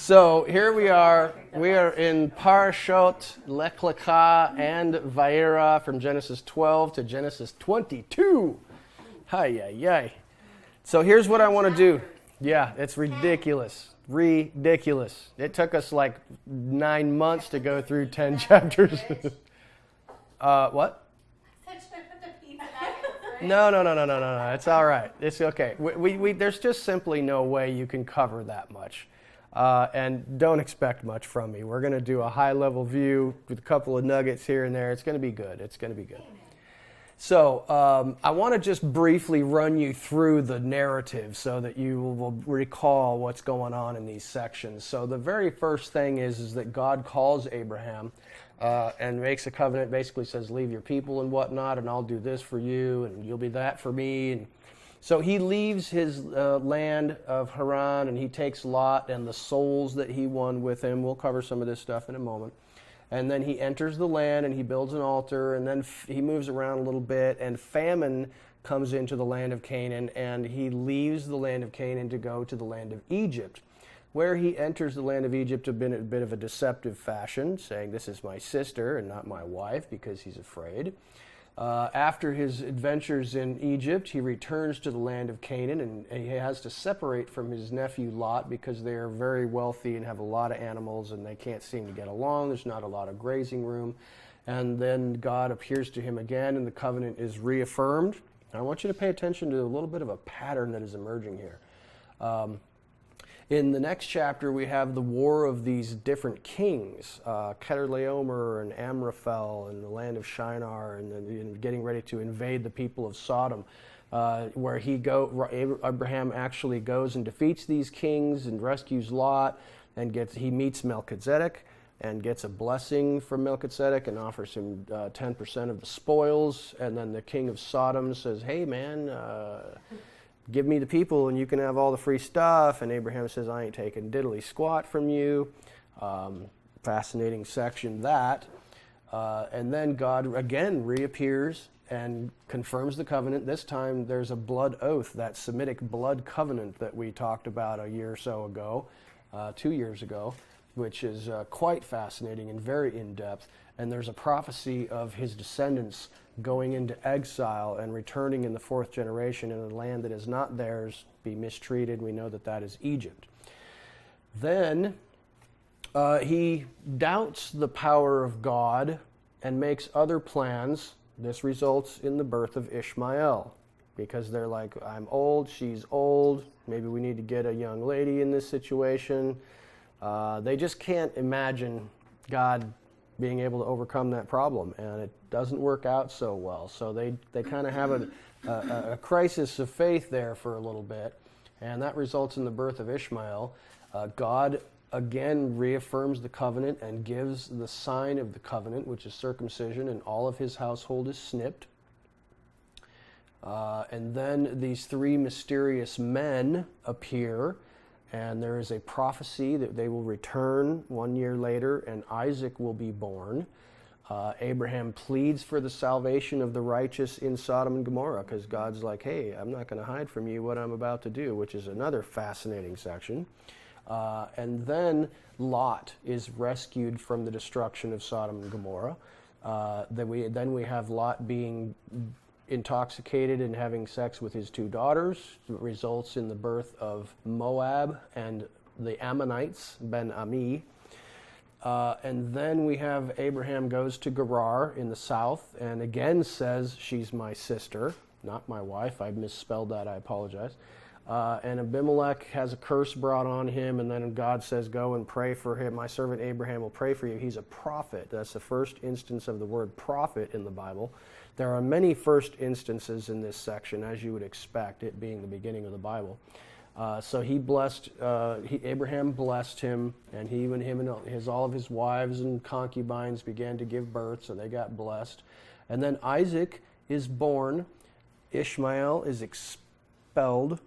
So here we are. We are in Parashot, Lech Lecha and Vayera from Genesis 12 to Genesis 22. Hi. So here's what I want to do. Yeah, it's ridiculous. Ridiculous. It took us like 9 months to go through 10 chapters. What? No. It's all right. It's okay. There's just simply no way you can cover that much. And don't expect much from me. We're going to do a high-level view with a couple of nuggets here and there. It's going to be good. So I want to just briefly run you through the narrative so that you will recall what's going on in these sections. So the very first thing is that God calls Abraham and makes a covenant, basically says, leave your people and whatnot, and I'll do this for you, and you'll be that for me. And so he leaves his land of Haran, and he takes Lot and the souls that he won with him. We'll cover some of this stuff in a moment. And then he enters the land, and he builds an altar, and then he moves around a little bit, and famine comes into the land of Canaan, and he leaves the land of Canaan to go to the land of Egypt, where he enters the land of Egypt in a bit of a deceptive fashion, saying, this is my sister and not my wife, because he's afraid. After his adventures in Egypt, he returns to the land of Canaan, and he has to separate from his nephew Lot because they are very wealthy and have a lot of animals, and they can't seem to get along. There's not a lot of grazing room. And then God appears to him again, and the covenant is reaffirmed. I want you to pay attention to a little bit of a pattern that is emerging here. In the next chapter, we have the war of these different kings, Kedorlaomer and Amraphel and the land of Shinar, and getting ready to invade the people of Sodom, where Abraham actually goes and defeats these kings and rescues Lot, and he meets Melchizedek and gets a blessing from Melchizedek and offers him 10% of the spoils. And then the king of Sodom says, hey man, give me the people and you can have all the free stuff. And Abraham says, I ain't taking diddly squat from you. Fascinating section, that. And then God again reappears and confirms the covenant. This time there's a blood oath, that Semitic blood covenant that we talked about a year or so ago, 2 years ago, which is quite fascinating and very in-depth. And there's a prophecy of his descendants going into exile and returning in the 4th generation in a land that is not theirs, be mistreated. We know that is Egypt. Then he doubts the power of God and makes other plans. This results in the birth of Ishmael, because they're like, I'm old, she's old, maybe we need to get a young lady in this situation. They just can't imagine God being able to overcome that problem, and it doesn't work out so well. So they kind of have a crisis of faith there for a little bit, and that results in the birth of Ishmael. God again reaffirms the covenant and gives the sign of the covenant, which is circumcision, and all of his household is snipped. And then these 3 mysterious men appear, and there is a prophecy that they will return 1 year later, and Isaac will be born. Abraham pleads for the salvation of the righteous in Sodom and Gomorrah, because God's like, hey, I'm not going to hide from you what I'm about to do, which is another fascinating section. And then Lot is rescued from the destruction of Sodom and Gomorrah. Then we have Lot being intoxicated and having sex with his 2 daughters. It results in the birth of Moab and the Ammonites, Ben Ami. And then we have Abraham goes to Gerar in the south and again says, she's my sister, not my wife. I misspelled that, I apologize. And Abimelech has a curse brought on him, and then God says, go and pray for him. My servant Abraham will pray for you. He's a prophet. That's the first instance of the word prophet in the Bible. There are many first instances in this section, as you would expect, it being the beginning of the Bible. So Abraham blessed him, and him and all of his wives and concubines began to give birth, so they got blessed. And then Isaac is born, Ishmael is expelled,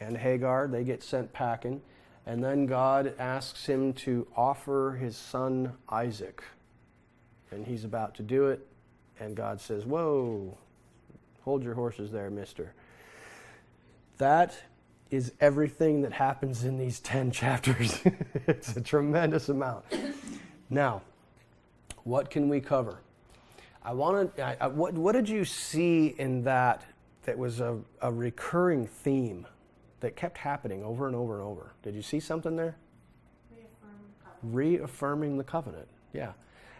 and Hagar, they get sent packing. And then God asks him to offer his son Isaac. And he's about to do it, and God says, whoa, hold your horses there, mister. That is everything that happens in these 10 chapters. It's a tremendous amount. Now, what can we cover? What did you see in that was a recurring theme that kept happening over and over and over? Did you see something there? Reaffirming the covenant. Yeah.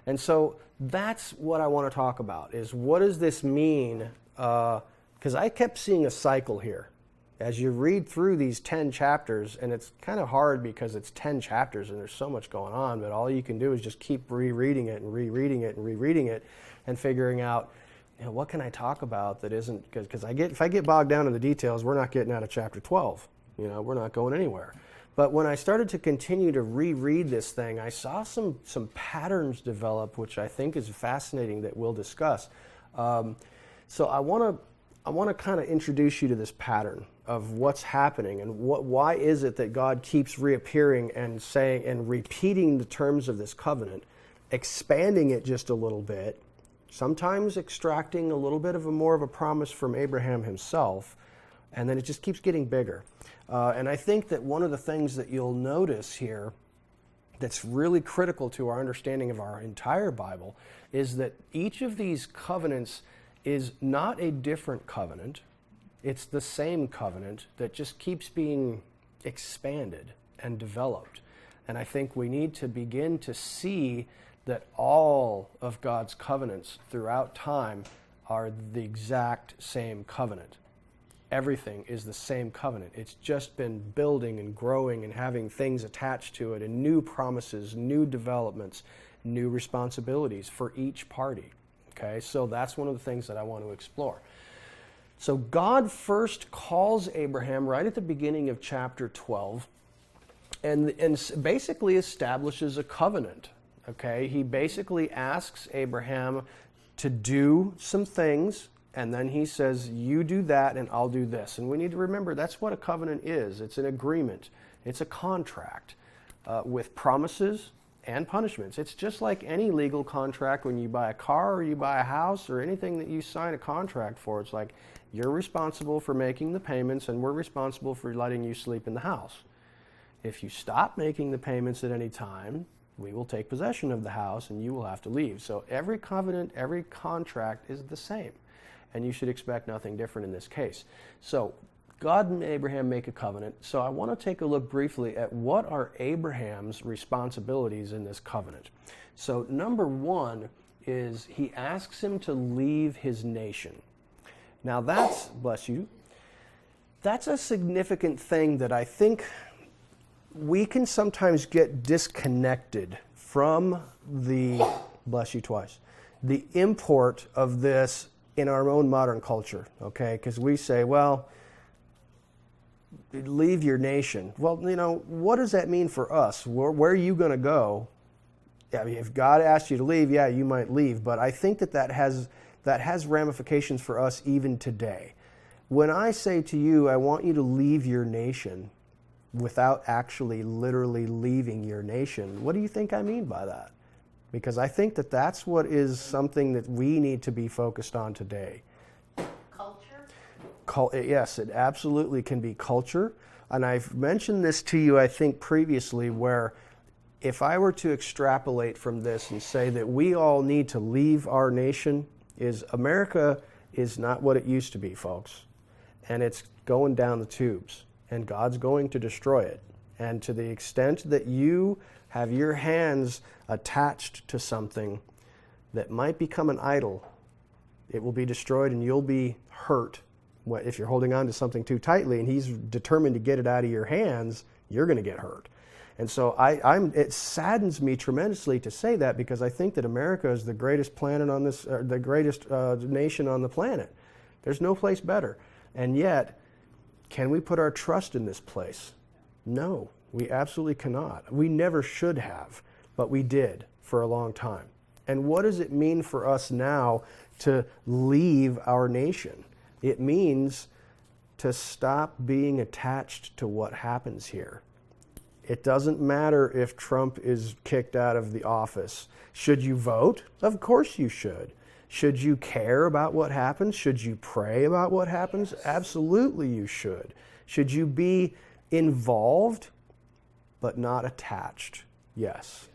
And so that's what I want to talk about, is what does this mean? Because I kept seeing a cycle here. As you read through these 10 chapters, and it's kind of hard because it's 10 chapters and there's so much going on, but all you can do is just keep rereading it and rereading it and rereading it and figuring out, what can I talk about that isn't, because if I get bogged down in the details, we're not getting out of chapter 12. We're not going anywhere. But when I started to continue to reread this thing, I saw some patterns develop, which I think is fascinating that we'll discuss. So I want to kind of introduce you to this pattern of what's happening and why is it that God keeps reappearing and saying and repeating the terms of this covenant, expanding it just a little bit, sometimes extracting a little bit of more of a promise from Abraham himself, and then it just keeps getting bigger. And I think that one of the things that you'll notice here that's really critical to our understanding of our entire Bible is that each of these covenants is not a different covenant. It's the same covenant that just keeps being expanded and developed. And I think we need to begin to see that all of God's covenants throughout time are the exact same covenant. Everything is the same covenant. It's just been building and growing and having things attached to it and new promises, new developments, new responsibilities for each party. Okay, so that's one of the things that I want to explore. So God first calls Abraham right at the beginning of chapter 12 and basically establishes a covenant. Okay, he basically asks Abraham to do some things, and then he says, you do that and I'll do this. And we need to remember that's what a covenant is. It's an agreement. It's a contract with promises and punishments. It's just like any legal contract when you buy a car or you buy a house or anything that you sign a contract for. It's like you're responsible for making the payments and we're responsible for letting you sleep in the house. If you stop making the payments at any time, we will take possession of the house and you will have to leave. So every covenant, every contract is the same. And you should expect nothing different in this case. So God and Abraham make a covenant. So I want to take a look briefly at what are Abraham's responsibilities in this covenant. So number one is he asks him to leave his nation. Now that's, bless you, that's a significant thing that I think we can sometimes get disconnected from the, bless you twice, the import of this in our own modern culture, okay? Because we say, well, leave your nation. Well, what does that mean for us? Where are you going to go? I mean, if God asked you to leave, yeah, you might leave. But I think that has ramifications for us even today. When I say to you, I want you to leave your nation without actually literally leaving your nation, what do you think I mean by that? Because I think that that's what is something that we need to be focused on today. Culture? Yes, it absolutely can be culture. And I've mentioned this to you, I think, previously, where if I were to extrapolate from this and say that we all need to leave our nation, is America is not what it used to be, folks. And it's going down the tubes. And God's going to destroy it. And to the extent that you have your hands attached to something that might become an idol, it will be destroyed and you'll be hurt. If you're holding on to something too tightly and he's determined to get it out of your hands, you're going to get hurt. And so it saddens me tremendously to say that, because I think that America is the greatest planet on this, the greatest nation on the planet. There's no place better. And yet, can we put our trust in this place? No. We absolutely cannot. We never should have, but we did for a long time. And what does it mean for us now to leave our nation? It means to stop being attached to what happens here. It doesn't matter if Trump is kicked out of the office. Should you vote? Of course you should. Should you care about what happens? Should you pray about what happens? Absolutely you should. Should you be involved but not attached? Yes,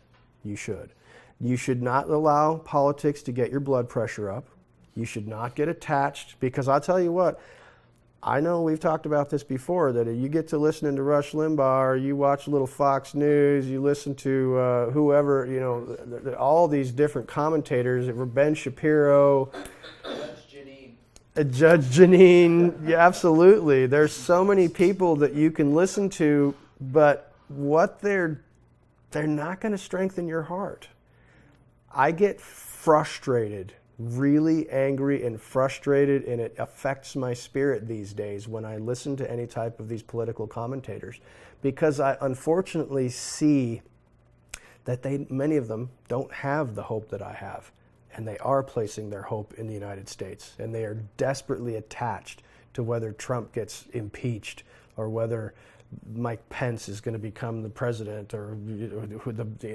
you should. You should not allow politics to get your blood pressure up. You should not get attached, because I'll tell you what, I know we've talked about this before, that you get to listening to Rush Limbaugh, or you watch a little Fox News, you listen to whoever, all these different commentators, Ben Shapiro, Judge Janine, yeah, absolutely. There's so many people that you can listen to, but what they're not going to strengthen your heart. I get frustrated, really angry and frustrated, and it affects my spirit these days when I listen to any type of these political commentators, because I unfortunately see that many of them don't have the hope that I have, and they are placing their hope in the United States, and they are desperately attached to whether Trump gets impeached or whether Mike Pence is going to become the president or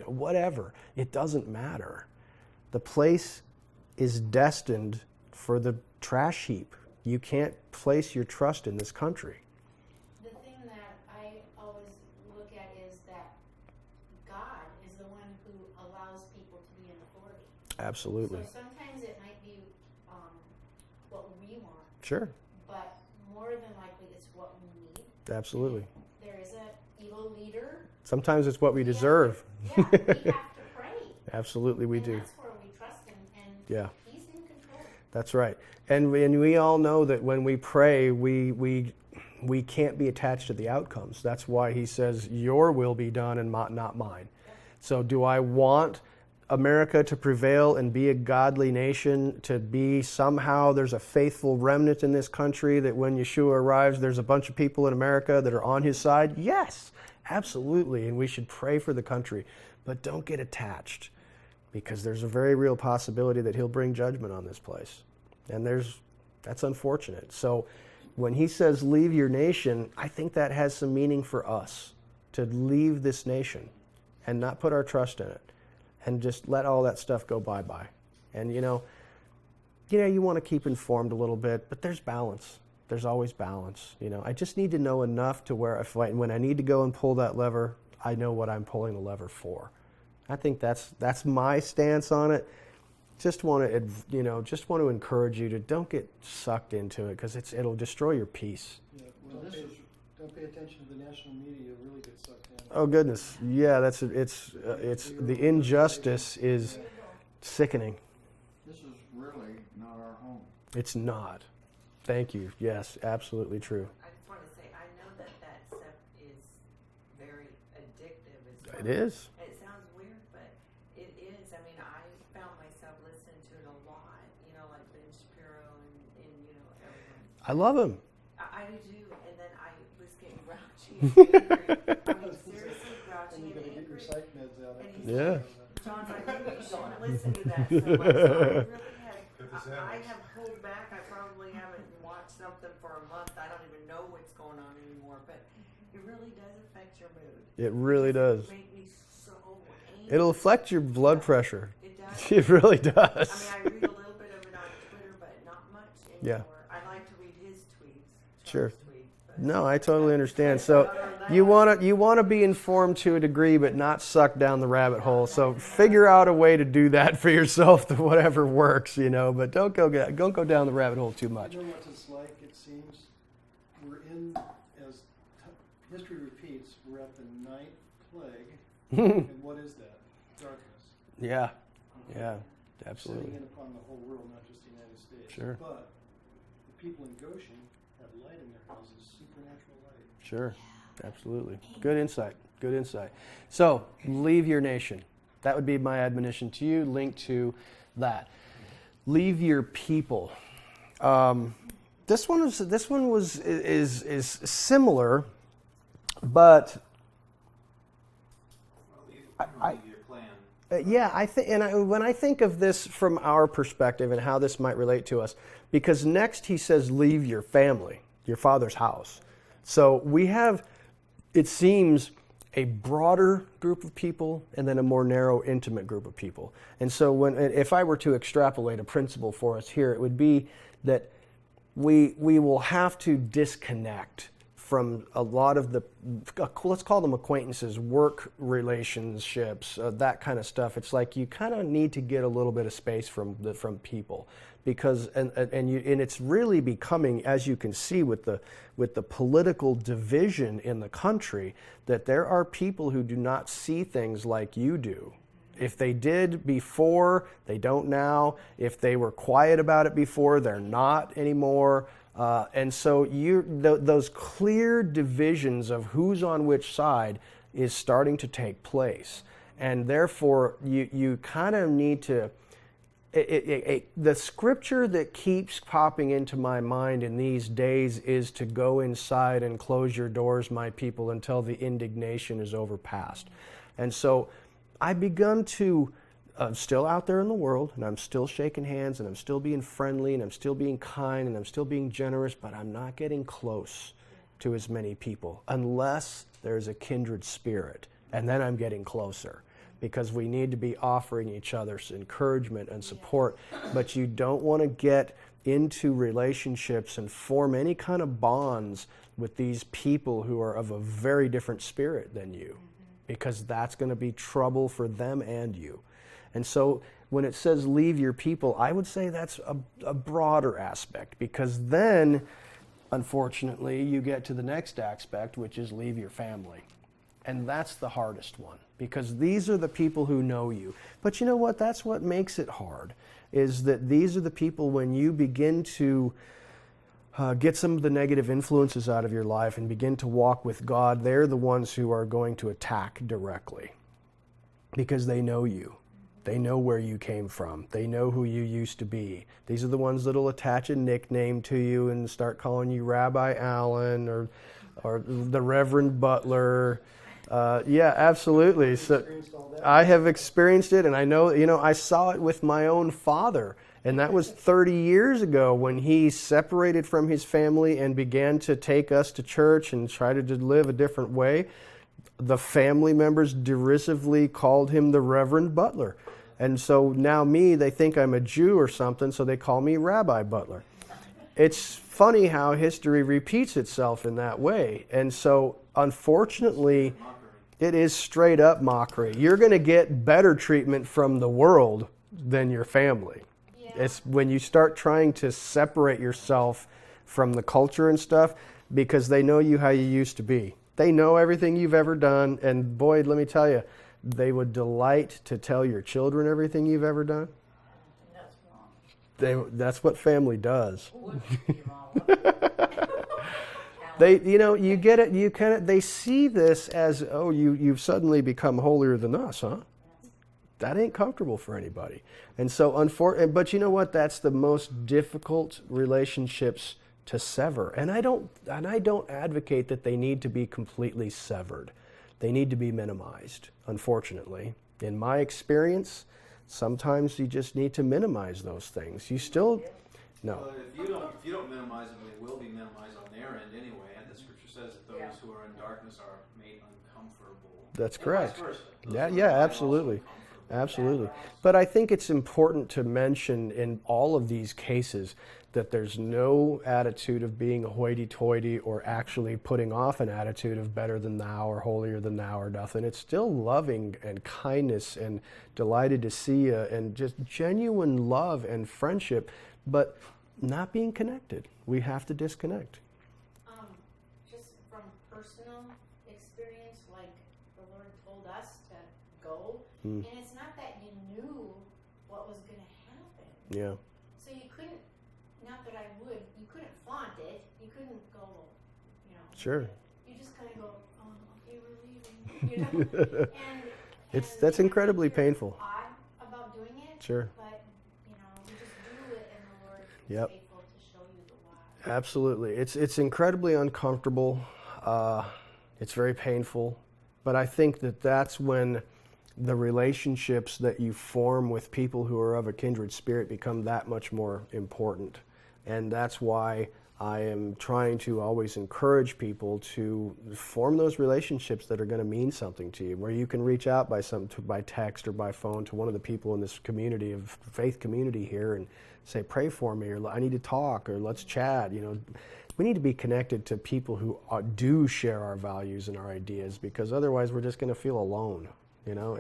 whatever. It doesn't matter. The place is destined for the trash heap. You can't place your trust in this country. The thing that I always look at is that God is the one who allows people to be in authority. Absolutely. So sometimes it might be what we want. Sure. But more than likely it's what we need. Absolutely. There is an evil leader. Sometimes it's what we deserve. We have to pray. Absolutely, we do. That's where we trust him, and yeah. he's in control. That's right. And we all know that when we pray, we can't be attached to the outcomes. That's why he says, your will be done and not mine. Yeah. So do I want America to prevail and be a godly nation, to be somehow there's a faithful remnant in this country, that when Yeshua arrives, there's a bunch of people in America that are on his side? Yes, absolutely. And we should pray for the country. But don't get attached, because there's a very real possibility that he'll bring judgment on this place. And that's unfortunate. So when he says leave your nation, I think that has some meaning for us, to leave this nation and not put our trust in it, and just let all that stuff go bye-bye. And you want to keep informed a little bit, but there's balance. There's always balance. I just need to know enough to where when I need to go and pull that lever, I know what I'm pulling the lever for. I think that's my stance on it. Just want to encourage you to don't get sucked into it, because it'll destroy your peace. Yeah, well, don't pay attention to the national media. You'll really get sucked in. Oh goodness, yeah, it's the injustice is sickening. This is really not our home. It's not. Thank you. Yes, absolutely true. I just want to say, I know that stuff is very addictive as well. It is. It sounds weird, but it is. I mean, I found myself listening to it a lot, like Ben Shapiro and everyone. I love him. I do too, and then I was getting grouchy and angry. I mean, seriously grouchy And you're and going to get your angry. psych meds out. And he's Yeah. John, I think you shouldn't listen to that so much. So I have pulled back. I probably haven't watched something for a month. I don't even know what's going on anymore, but it really does affect your mood. It really does. It makes me so angry. It'll affect your blood pressure. It does. It really does. I mean, I read a little bit of it on Twitter, but not much anymore. Yeah. I like to read his tweets. Sure. Trump's tweets, but No, I totally understand. So you want to be informed to a degree, but not sucked down the rabbit hole. So figure out a way to do that for yourself, to whatever works, But don't go down the rabbit hole too much. You know what it's like? It seems we're in, as history repeats, we're at the 9th plague. And what is that? Darkness. Yeah, absolutely. Setting in upon the whole world, not just the United States. Sure. But the people in Goshen have light in their houses, supernatural light. Sure, absolutely. Good insight. So, leave your nation. That would be my admonition to you, linked to that. Leave your people. This one is similar, but I think, and when I think of this from our perspective and how this might relate to us, because next he says, leave your family, your father's house. So we have, it seems, a broader group of people and then a more narrow, intimate group of people. And so if I were to extrapolate a principle for us here, it would be that we will have to disconnect from a lot of the, let's call them acquaintances, work relationships, that kind of stuff. It's like you kind of need to get a little bit of space from people, because and it's really becoming, as you can see with the political division in the country, that there are people who do not see things like you do. If they did before, they don't now. If they were quiet about it before, they're not anymore. And so those clear divisions of who's on which side is starting to take place. And therefore, you kind of need to... the scripture that keeps popping into my mind in these days is to go inside and close your doors, my people, until the indignation is overpassed. And so I've begun to... I'm still out there in the world, and I'm still shaking hands, and I'm still being friendly, and I'm still being kind, and I'm still being generous, but I'm not getting close to as many people unless there's a kindred spirit, and then I'm getting closer, because we need to be offering each other encouragement and support. But you don't want to get into relationships and form any kind of bonds with these people who are of a very different spirit than you, because that's going to be trouble for them and you. And so when it says leave your people, I would say that's a broader aspect, because then, unfortunately, you get to the next aspect, which is leave your family. And that's the hardest one, because these are the people who know you. But you know what? That's what makes it hard, is that these are the people, when you begin to get some of the negative influences out of your life and begin to walk with God, they're the ones who are going to attack directly, because they know you. They know where you came from. They know who you used to be. These are the ones that'll attach a nickname to you and start calling you Rabbi Allen or the Reverend Butler. Yeah, absolutely. So I have experienced it, and I know, I saw it with my own father. And that was 30 years ago, when he separated from his family and began to take us to church and try to live a different way. The family members derisively called him the Reverend Butler. And so now they think I'm a Jew or something, so they call me Rabbi Butler. It's funny how history repeats itself in that way. And so, unfortunately, it is straight up mockery. You're going to get better treatment from the world than your family. Yeah. It's when you start trying to separate yourself from the culture and stuff, because they know you how you used to be. They know everything you've ever done, and boy, let me tell you, they would delight to tell your children everything you've ever done. That's what family does. You get it. They see this as, oh, you've suddenly become holier than us, huh? That ain't comfortable for anybody. And so, but you know what? That's the most difficult relationships to sever. And I don't advocate that they need to be completely severed. They need to be minimized, unfortunately. In my experience, sometimes you just need to minimize those things. You still, no. Well, if you don't minimize them, they will be minimized on their end anyway. And the scripture says that those who are in darkness are made uncomfortable. That's correct. Yeah, absolutely. Absolutely. But I think it's important to mention in all of these cases that there's no attitude of being a hoity-toity or actually putting off an attitude of better than thou or holier than thou or nothing. It's still loving and kindness and delighted to see you and just genuine love and friendship, but not being connected. We have to disconnect. Just from personal experience, like the Lord told us to go, and it's not that you knew what was going to happen. Yeah. So you couldn't, not that I would, you couldn't flaunt it. You couldn't go, Sure. You just kind of go, okay, we're leaving, And that's incredibly painful. Odd about doing it. Sure. But, you just do it, and the Lord is Yep. faithful to show you the why. Absolutely. It's incredibly uncomfortable. It's very painful. But I think that's when the relationships that you form with people who are of a kindred spirit become that much more important. And that's why I am trying to always encourage people to form those relationships that are going to mean something to you, where you can reach out by text or by phone to one of the people in this community, of faith community here, and say, pray for me, or I need to talk, or let's chat. we need to be connected to people who do share our values and our ideas, because otherwise we're just going to feel alone, you know.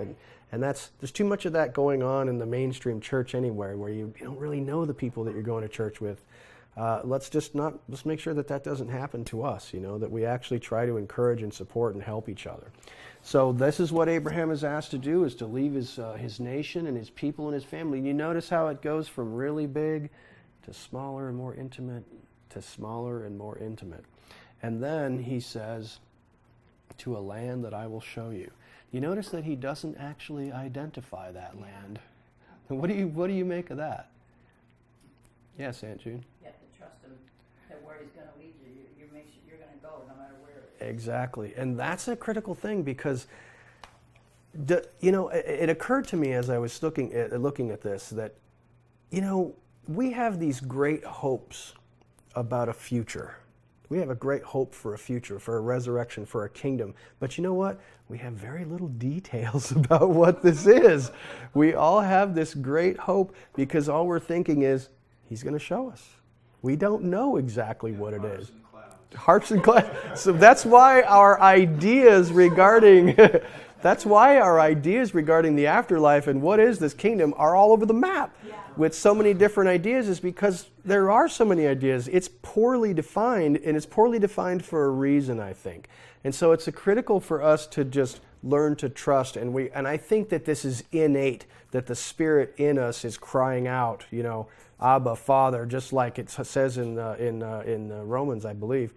And there's too much of that going on in the mainstream church anywhere, where you don't really know the people that you're going to church with. Let's make sure that doesn't happen to us, you know, that we actually try to encourage and support and help each other. So this is what Abraham is asked to do, is to leave his nation and his people and his family. And you notice how it goes from really big to smaller and more intimate to smaller and more intimate. And then he says, to a land that I will show you. You notice that he doesn't actually identify that land. And what do you make of that? Yes, Aunt June? You have to trust him that where he's going to lead you, you make sure you're going to go no matter where it is. Exactly. And that's a critical thing, because it occurred to me as I was looking at this that, you know, we have these great hopes about a future. We have a great hope for a future, for a resurrection, for a kingdom. But you know what? We have very little details about what this is. We all have this great hope because all we're thinking is, he's going to show us. We don't know exactly what it is. Harps and clouds. So that's why our ideas regarding the afterlife and what is this kingdom are all over the map with so many different ideas, is because there are so many ideas. It's poorly defined, and it's poorly defined for a reason, I think. And so it's critical for us to just learn to trust, and I think that this is innate, that the Spirit in us is crying out, you know, Abba, Father, just like it says in Romans, I believe,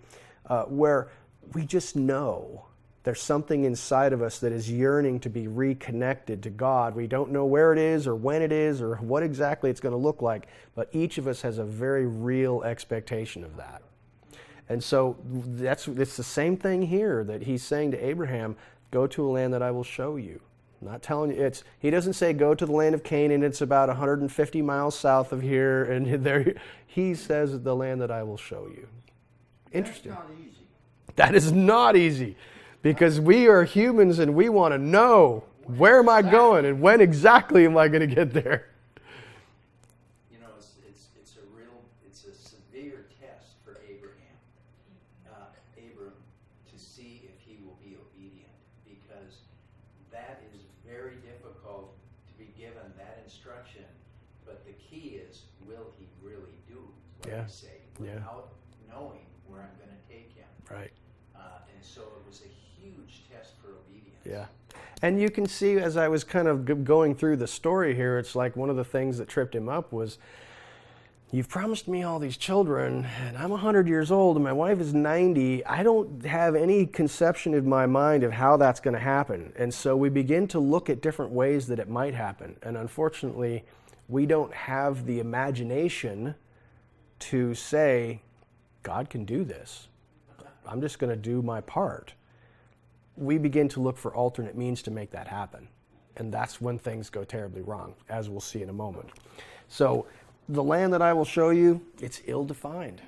where we just know there's something inside of us that is yearning to be reconnected to God. We don't know where it is or when it is or what exactly it's going to look like, but each of us has a very real expectation of that. And so it's the same thing here that he's saying to Abraham, go to a land that I will show you. I'm not telling you, he doesn't say go to the land of Canaan, it's about 150 miles south of here, and there he says the land that I will show you. Interesting. That's not easy. That is not easy, because we are humans and we want to know, where am I going and when exactly am I going to get there? You know, it's a severe test for Abraham, to see if he will be obedient, because that is very difficult to be given that instruction. But the key is, will he really do what Yeah. he say without knowing where I'm going to take him? Right. And so it was a huge test for obedience. Yeah. And you can see, as I was kind of going through the story here, it's like one of the things that tripped him up was, you've promised me all these children, and I'm 100 years old, and my wife is 90. I don't have any conception in my mind of how that's going to happen. And so we begin to look at different ways that it might happen. And unfortunately, we don't have the imagination to say, God can do this. I'm just going to do my part. We begin to look for alternate means to make that happen. And that's when things go terribly wrong, as we'll see in a moment. So the land that I will show you, it's ill-defined.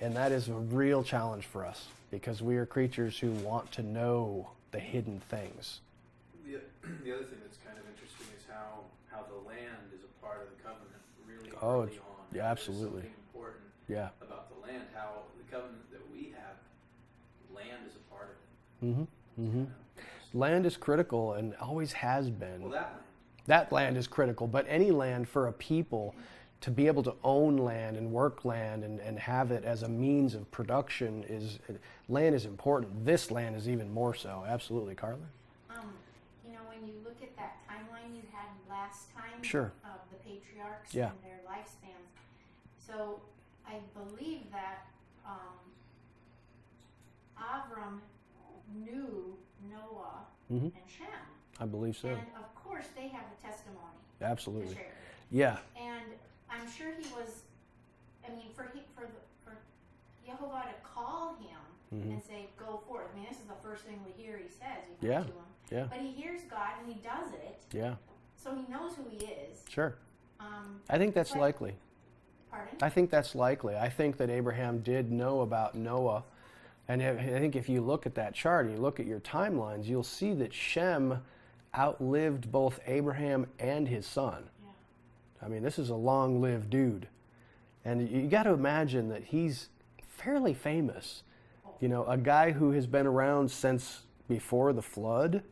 And that is a real challenge for us, because we are creatures who want to know the hidden things. The other thing that's kind of interesting is how the land is a part of the covenant really early on. Yeah, absolutely. There's something important Yeah. about the land, how the covenant that we have, land is a part of it. Mm-hmm. Mm-hmm. Land is critical and always has been. Well, that land. That land is critical, but any land for a people to be able to own land and work land and have it as a means of production land is important. This land is even more so. Absolutely, Carla? You know, when you look at that timeline you had last time Sure. of the patriarchs Yeah. and their lifespans, so I believe that Avram knew Noah Mm-hmm. and Shem, I believe so. and of course they have a testimony to Absolutely. share. Yeah. And I'm sure he was, I mean, for Yehovah to call him Mm-hmm. and say, go forth. I mean, this is the first thing we hear he says. You Yeah. come to him. Yeah. But he hears God and he does it, Yeah. so he knows who he is. Sure. I think that's but- likely. Pardon? I think that's likely. I think that Abraham did know about Noah. And I think if you look at that chart and you look at your timelines, you'll see that Shem outlived both Abraham and his son. Yeah. I mean, this is a long-lived dude. And you got to imagine that he's fairly famous. You know, a guy who has been around since before the flood,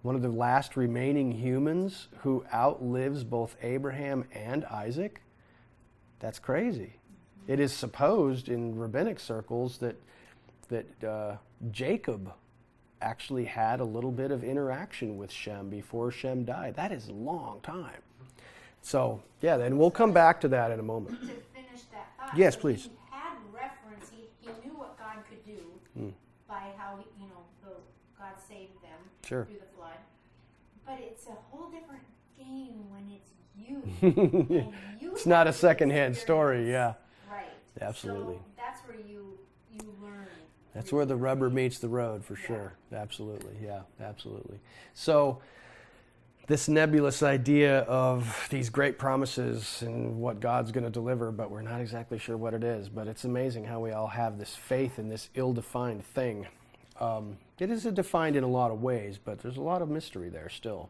one of the last remaining humans who outlives both Abraham and Isaac. That's crazy. It is supposed in rabbinic circles that Jacob actually had a little bit of interaction with Shem before Shem died. That is a long time. So, yeah, then we'll come back to that in a moment. To finish that thought. Yes, so please. He had reference. He knew what God could do by how God saved them Sure. through the flood. But it's a whole different game when it's you. And you It's not a have the secondhand story, experience. yeah. Right. Absolutely. So that's where you learn. That's where the rubber meets the road, for sure. Absolutely, yeah, absolutely. So, this nebulous idea of these great promises and what God's going to deliver, but we're not exactly sure what it is. But it's amazing how we all have this faith in this ill-defined thing. It is defined in a lot of ways, but there's a lot of mystery there still.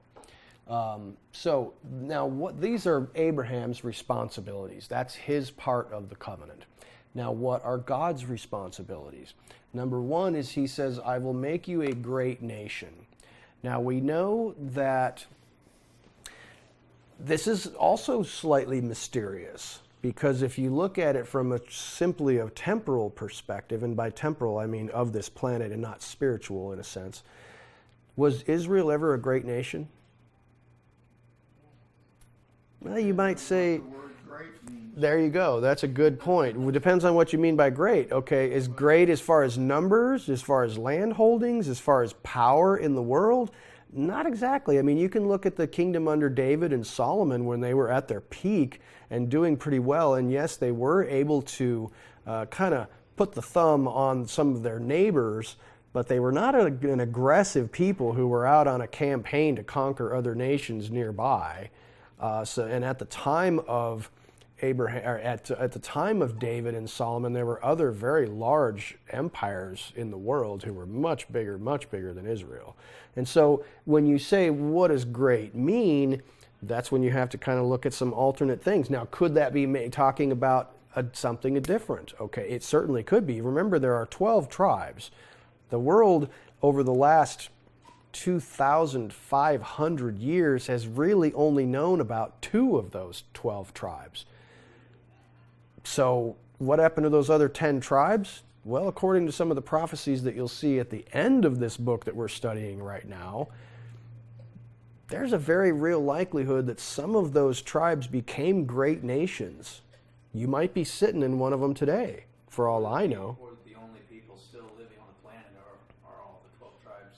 So now these are Abraham's responsibilities. That's his part of the covenant. Now, what are God's responsibilities? Number one is he says, I will make you a great nation. Now, we know that this is also slightly mysterious, because if you look at it from simply a temporal perspective, and by temporal I mean of this planet and not spiritual in a sense, was Israel ever a great nation? Well, you might say, The word great means. there you go. That's a good point. It depends on what you mean by great. Okay, is great as far as numbers, as far as land holdings, as far as power in the world? Not exactly. I mean, you can look at the kingdom under David and Solomon when they were at their peak and doing pretty well. And yes, they were able to kind of put the thumb on some of their neighbors, but they were not an aggressive people who were out on a campaign to conquer other nations nearby. And at the time of Abraham, or at the time of David and Solomon, there were other very large empires in the world who were much bigger than Israel. And so when you say, what does great mean? That's when you have to kind of look at some alternate things. Now, could that be talking about something different? Okay, it certainly could be. Remember, there are 12 tribes. The world over the last 2,500 years has really only known about 2 of those 12 tribes. So what happened to those other 10 tribes? Well, according to some of the prophecies that you'll see at the end of this book that we're studying right now, there's a very real likelihood that some of those tribes became great nations. You might be sitting in one of them today, for all I know. Or the only people still living on the planet are all the 12 tribes.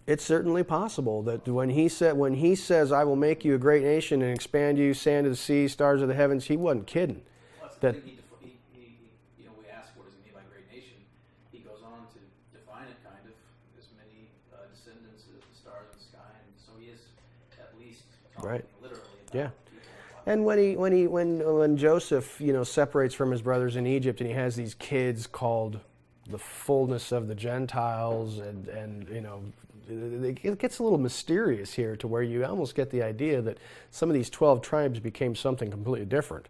It's certainly possible that when he says, I will make you a great nation and expand you, sand of the sea, stars of the heavens, he wasn't kidding. Well, that's That- the thing we ask what does he mean by great nation. He goes on to define it kind of as many descendants as the stars in the sky, and so he is at least talking Right. literally about Yeah. people. And when Joseph, separates from his brothers in Egypt, and he has these kids called the fullness of the Gentiles, and it gets a little mysterious here, to where you almost get the idea that some of these 12 tribes became something completely different,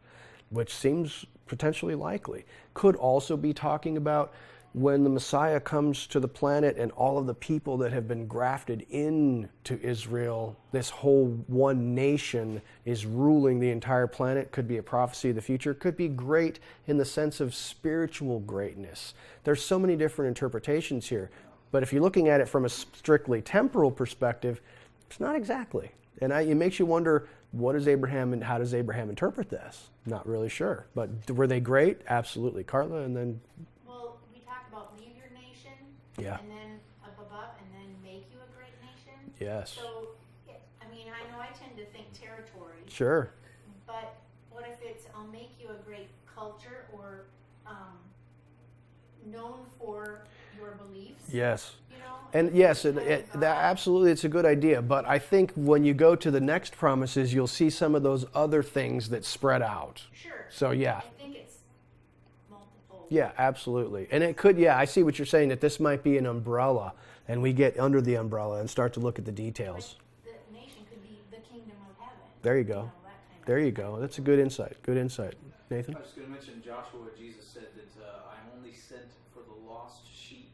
which seems potentially likely. Could also be talking about when the Messiah comes to the planet and all of the people that have been grafted into Israel, this whole one nation is ruling the entire planet. Could be a prophecy of the future. Could be great in the sense of spiritual greatness. There's so many different interpretations here. But if you're looking at it from a strictly temporal perspective, it's not exactly. And it makes you wonder, what is Abraham and how does Abraham interpret this? Not really sure. But were they great? Absolutely. Carla, and then... Well, we talked about leave your nation, Yeah. and then up above, and then make you a great nation. Yes. So, I know I tend to think territory, Sure. but what if it's I'll make you a great culture, or known for your beliefs? Yes. You know? And yes, Kind of, absolutely, it's a good idea. But I think when you go to the next promises, you'll see some of those other things that spread out. Sure. So yeah. I think it's multiple. Yeah, absolutely. And it could, I see what you're saying, that this might be an umbrella, and we get under the umbrella and start to look at the details. Like the nation could be the kingdom of heaven. There you You go. know, that kind of There you go. That's a good insight. Good insight. Nathan? I was just going to mention Joshua. Jesus said that I'm only sent for the lost sheep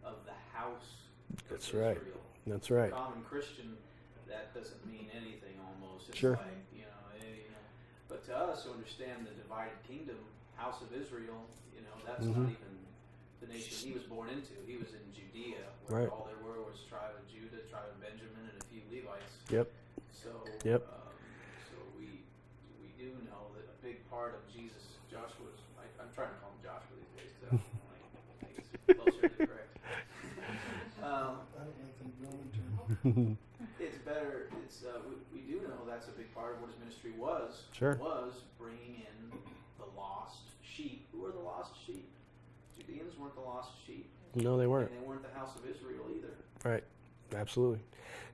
of the house of That's Israel. right. That's right. Common Christian, that doesn't mean anything almost. It's Sure. like, but to us who understand the divided kingdom, house of Israel, that's not even the nation he was born into. He was in Judea, where Right. all there were was tribe of Judah, tribe of Benjamin, and a few Levites. Yep. So, Yep. So we do know that a big part of Jesus, Joshua's. I'm trying to call him Joshua these days because I think it's closer to correct. I don't like the Roman term. It's better. We do know that's a big part of what his ministry was. Sure. Was bringing in the lost sheep. Who are the lost sheep? Judeans weren't the lost sheep. No, they weren't. And they weren't the house of Israel either. Right. Absolutely.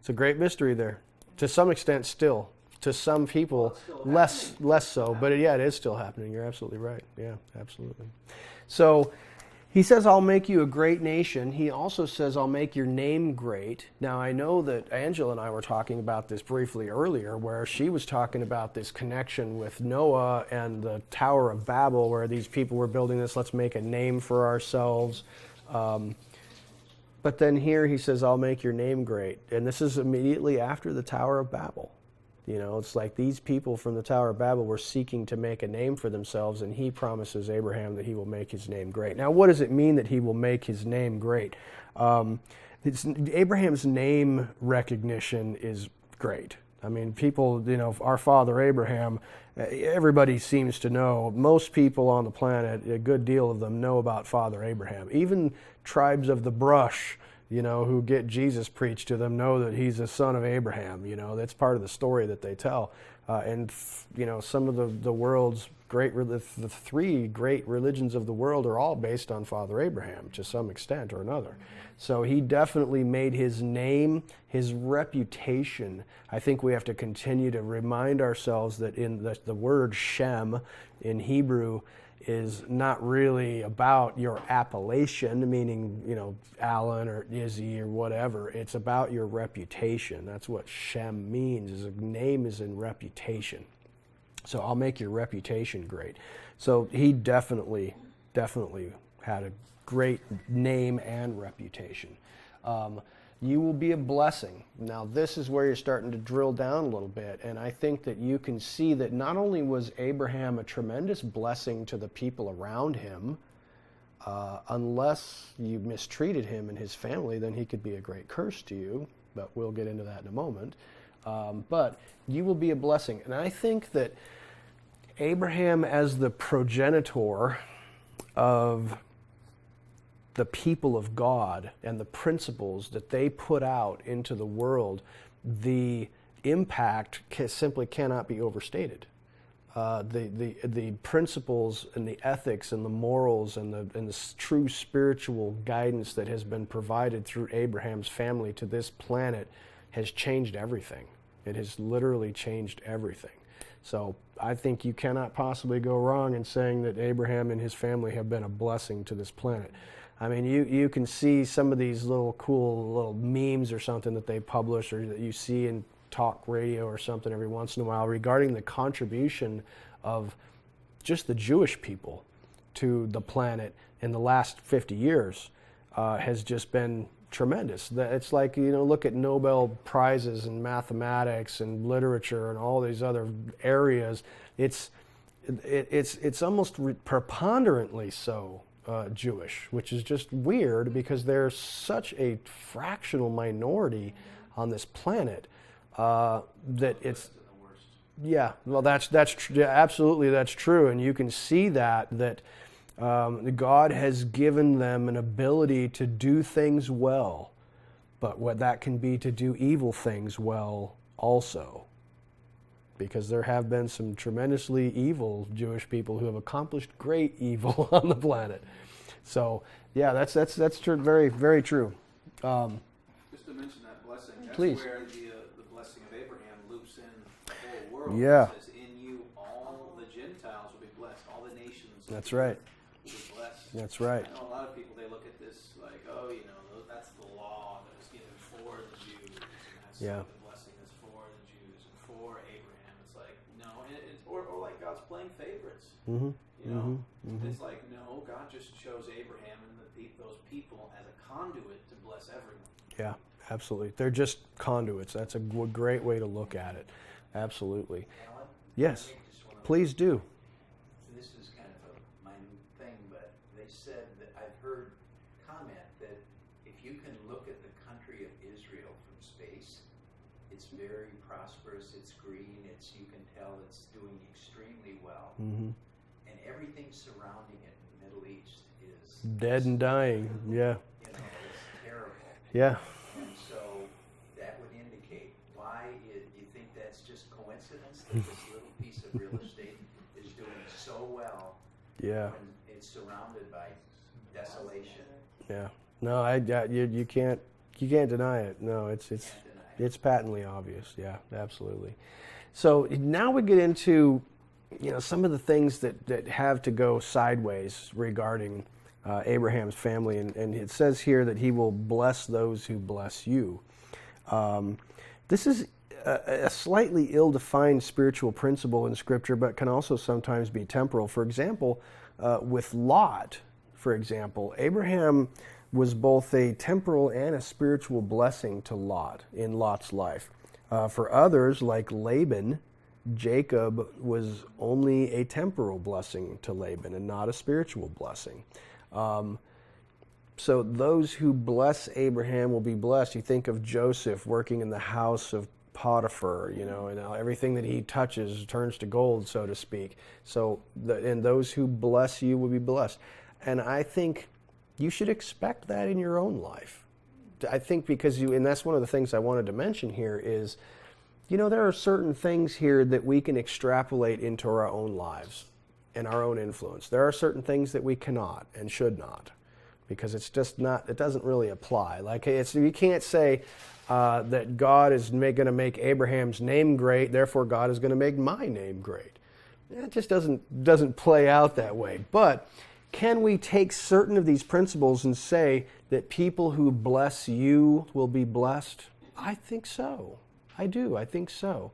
It's a great mystery there. To some extent, still. To some people, it's still less so. But it is still happening. You're absolutely right. Yeah, absolutely. So he says, I'll make you a great nation. He also says, I'll make your name great. Now, I know that Angela and I were talking about this briefly earlier, where she was talking about this connection with Noah and the Tower of Babel, where these people were building this, let's make a name for ourselves. But then here he says, I'll make your name great. And this is immediately after the Tower of Babel. It's like these people from the Tower of Babel were seeking to make a name for themselves, and he promises Abraham that he will make his name great. Now, what does it mean that he will make his name great? Abraham's name recognition is great. I mean, people, our father Abraham, everybody seems to know. Most people on the planet, a good deal of them know about Father Abraham. Even tribes of the brush, who get Jesus preached to them, know that he's a son of Abraham. That's part of the story that they tell. And some of the world's the three great religions of the world are all based on Father Abraham to some extent or another. So he definitely made his name, his reputation. I think we have to continue to remind ourselves that in the word Shem in Hebrew is not really about your appellation, meaning, Alan or Izzy or whatever. It's about your reputation. That's what Shem means, is a name is in reputation. So I'll make your reputation great. So he definitely had a great name and reputation. You will be a blessing. Now this is where you're starting to drill down a little bit, and I think that you can see that not only was Abraham a tremendous blessing to the people around him, unless you mistreated him and his family, then he could be a great curse to you, but we'll get into that in a moment. But you will be a blessing. And I think that Abraham, as the progenitor of the people of God and the principles that they put out into the world, the impact simply cannot be overstated. The principles and the ethics and the morals and the true spiritual guidance that has been provided through Abraham's family to this planet has changed everything. It has literally changed everything. So I think you cannot possibly go wrong in saying that Abraham and his family have been a blessing to this planet. I mean, you can see some of these cool little memes or something that they publish or that you see in talk radio or something every once in a while regarding the contribution of just the Jewish people to the planet in the last 50 years has just been tremendous. It's like, look at Nobel Prizes in mathematics and literature and all these other areas. It's almost preponderantly so Jewish, which is just weird because they're such a fractional minority on this planet that it's. Yeah, well, that's true. Yeah, absolutely, that's true, and you can see that God has given them an ability to do things well, but what that can be to do evil things well also, because there have been some tremendously evil Jewish people who have accomplished great evil on the planet. So, yeah, that's true, very, very true. Just to mention that blessing, that's Please. where the blessing of Abraham loops in the whole world. Yeah. It says, in you all the Gentiles will be blessed, all the nations That's right. will be blessed. That's right. I know a lot of people, they look at this like, oh, that's the law that was given for the Jews, and that's Yeah. the blessing that's for the Jews and for Abraham. It's like, no, or like God's playing favorites. Mm-hmm. You know, Mm-hmm. it's like, no, God just chose Abraham and those people as a conduit to bless everyone. Yeah, absolutely. They're just conduits. That's a great way to look at it. Absolutely. Alan? Yes, I just wanna- please do. This is kind of a minute thing, but they said that I've heard comment that if you can look at the country of Israel from space, it's very prosperous, it's green, you can tell it's doing extremely well. Mm-hmm. And everything surrounding it in the Middle East is Dead and dying. Yeah. You know, it's terrible. Yeah. And so that would indicate why you think that's just coincidence that this little piece of real estate is doing so well Yeah. when it's surrounded by desolation. Yeah. No, you can't deny it. No, it's Can't deny it. it's patently obvious. Yeah, absolutely. So now we get into, some of the things that have to go sideways regarding Abraham's family, and it says here that he will bless those who bless you. This is a slightly ill-defined spiritual principle in Scripture, but can also sometimes be temporal. For example, with Lot, for example, Abraham was both a temporal and a spiritual blessing to Lot in Lot's life. For others, like Laban, Jacob was only a temporal blessing to Laban and not a spiritual blessing. So those who bless Abraham will be blessed. You think of Joseph working in the house of Potiphar, and everything that he touches turns to gold, so to speak. So, and those who bless you will be blessed. And I think you should expect that in your own life. I think because and that's one of the things I wanted to mention here is, there are certain things here that we can extrapolate into our own lives and our own influence. There are certain things that we cannot and should not, because it's just not, it doesn't really apply. Like, you can't say that God is going to make Abraham's name great, therefore God is going to make my name great. It just doesn't play out that way. But can we take certain of these principles and say that people who bless you will be blessed? I think so. I do. I think so.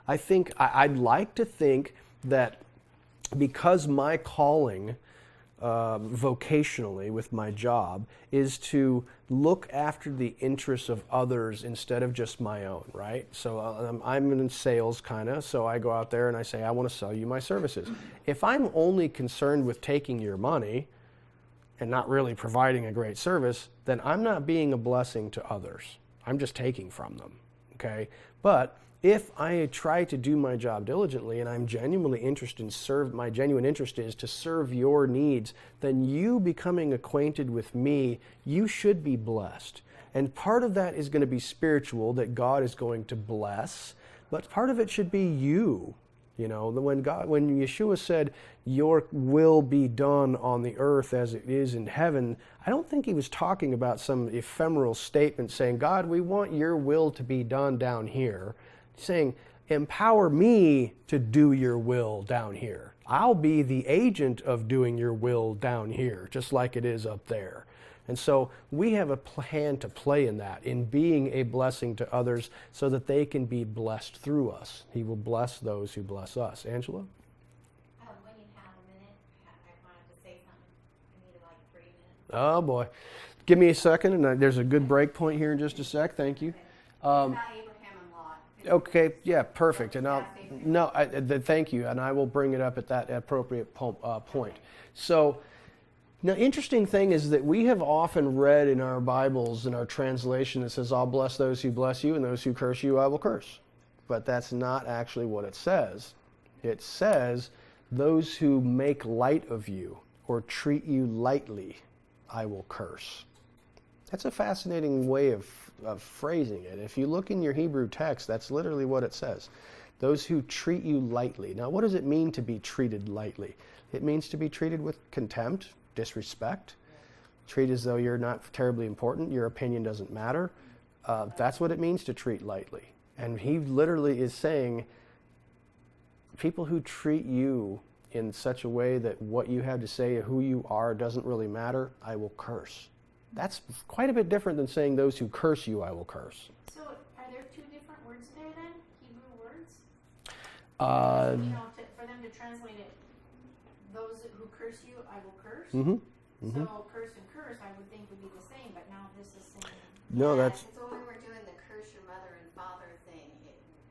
I'd like to think that because my calling vocationally with my job is to look after the interests of others instead of just my own, right? So I'm in sales kind of, so I go out there and I say, I want to sell you my services. If I'm only concerned with taking your money and not really providing a great service, then I'm not being a blessing to others. I'm just taking from them, okay? But if I try to do my job diligently and I'm genuinely interested in my genuine interest is to serve your needs, then you becoming acquainted with me, you should be blessed. And part of that is going to be spiritual, that God is going to bless, but part of it should be you. When Yeshua said, your will be done on the earth as it is in heaven, I don't think he was talking about some ephemeral statement saying, God, we want your will to be done down here. Saying, empower me to do your will down here. I'll be the agent of doing your will down here, just like it is up there. And so we have a hand to play in that, in being a blessing to others so that they can be blessed through us. He will bless those who bless us. Angela? When you have a minute, I wanted to say something. I needed like 3 minutes. Oh boy. Give me a second, and there's a good break point here in just a sec. Thank you. About Abraham and Lot. Okay, yeah, perfect. And thank you, and I will bring it up at that appropriate point. So, now, interesting thing is that we have often read in our Bibles, in our translation, that says, I'll bless those who bless you, and those who curse you, I will curse. But that's not actually what it says. It says, those who make light of you or treat you lightly, I will curse. That's a fascinating way of phrasing it. If you look in your Hebrew text, that's literally what it says. Those who treat you lightly. Now, what does it mean to be treated lightly? It means to be treated with contempt, disrespect, treat as though you're not terribly important, your opinion doesn't matter. That's what it means to treat lightly. And he literally is saying, people who treat you in such a way that what you have to say, who you are, doesn't really matter, I will curse. That's quite a bit different than saying those who curse you, I will curse. So are there 2 different words there then? Hebrew words? Uh, For them to translate it those who curse you, I will curse. Mm-hmm. So curse and curse, I would think would be the same, but now this is saying. No, Yeah, that's so when we were doing the curse your mother and father thing,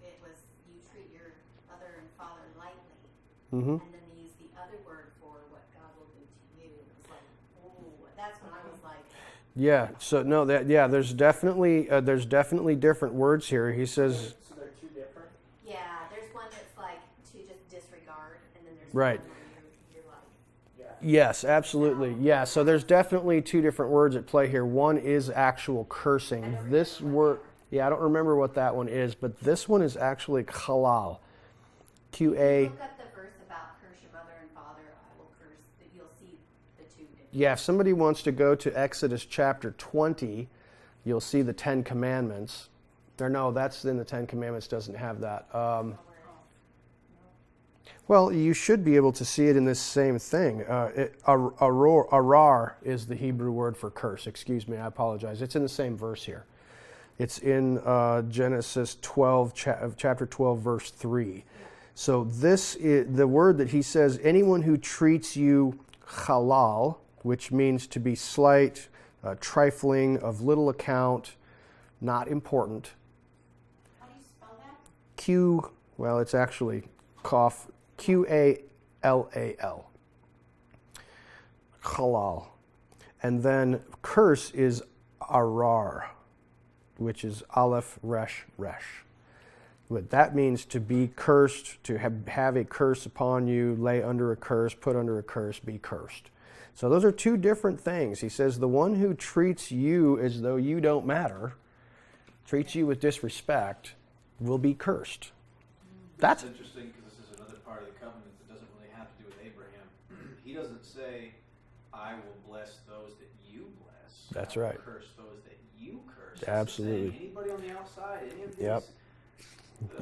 it was you treat your mother and father lightly, mm-hmm. and then they use the other word for what God will do to you. It was like, ooh, that's when I was like, Yeah. So no, there's definitely different words here. He says, So they're two different? yeah, there's one that's like to just disregard, and then there's Right. one where you're like, Yeah. yes, absolutely. Yeah. So there's definitely two different words at play here. One is actual cursing. This word, yeah, I don't remember what that one is, but this one is actually halal. Q-A. look up the verse about curse your mother and father, I will curse, that you'll see the two different. Yeah, if somebody wants to go to Exodus chapter 20, you'll see the Ten Commandments. Or no, that's in the Ten Commandments, doesn't have that. Well, you should be able to see it in this same thing. Arar is the Hebrew word for curse. Excuse me, I apologize. It's in the same verse here. It's in Genesis 12, chapter 12, verse 3. So this is the word that he says, anyone who treats you halal, which means to be slight, trifling, of little account, not important. How do you spell that? Well, it's actually cough, Q-A-L-A-L. Halal. And then curse is arar, which is aleph, resh, resh. What that means to be cursed, to have a curse upon you, lay under a curse, put under a curse, be cursed. So those are two different things. He says the one who treats you as though you don't matter, treats you with disrespect, will be cursed. That's It's interesting because this is another part of the covenant that doesn't really have to do with Abraham. He doesn't say, I will bless those that you bless. That's I will right. curse those that you curse. Absolutely. It's saying anybody on the outside, any of these, Yep.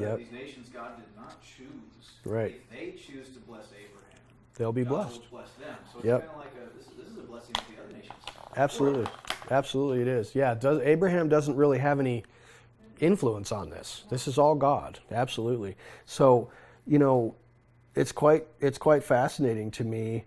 Yep. these nations God did not choose. Right. If they choose to bless Abraham, they'll be God blessed. will bless them. So it's Yep. kind of like this is a blessing to the other nations. Absolutely. Absolutely it is. Yeah, Abraham doesn't really have any influence on this. This is all God. Absolutely. So, it's quite fascinating to me.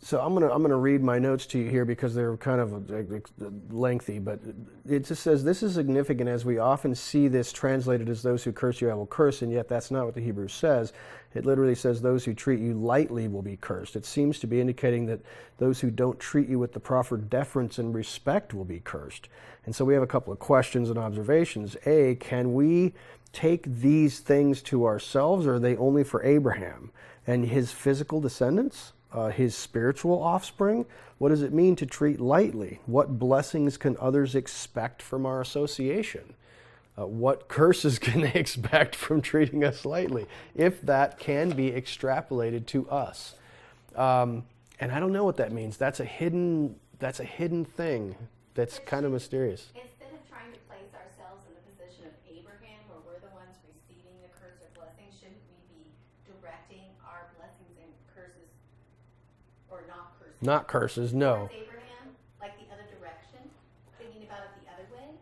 So I'm gonna read my notes to you here because they're kind of lengthy, but it just says this is significant as we often see this translated as those who curse you I will curse, and yet that's not what the Hebrew says. It literally says those who treat you lightly will be cursed. It seems to be indicating that those who don't treat you with the proper deference and respect will be cursed. And so we have a couple of questions and observations. A, can we take these things to ourselves, or are they only for Abraham and his physical descendants? His spiritual offspring? What does it mean to treat lightly? What blessings can others expect from our association? What curses can they expect from treating us lightly? If that can be extrapolated to us. And I don't know what that means. That's a hidden thing that's kind of mysterious. instead of trying to place ourselves in the position of Abraham, where we're the ones receiving the curse or blessing, shouldn't we be directing our blessings and curses, or not curses? Not curses, no. Towards Abraham, like the other direction, thinking about it the other way.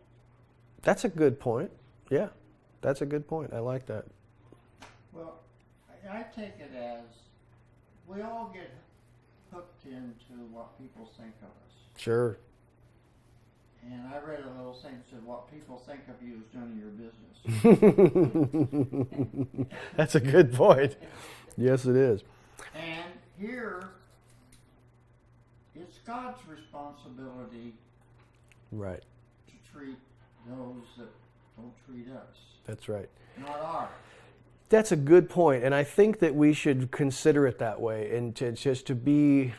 That's a good point. Yeah, that's a good point. I like that. Well, I take it as we all get hooked into what people think of us. Sure. And I read a little thing that said, what people think of you is none of your business. That's a good point. Yes, it is. And here, it's God's responsibility Right. to treat those that don't treat us, That's right. not ours. That's a good point, and I think that we should consider it that way, and to be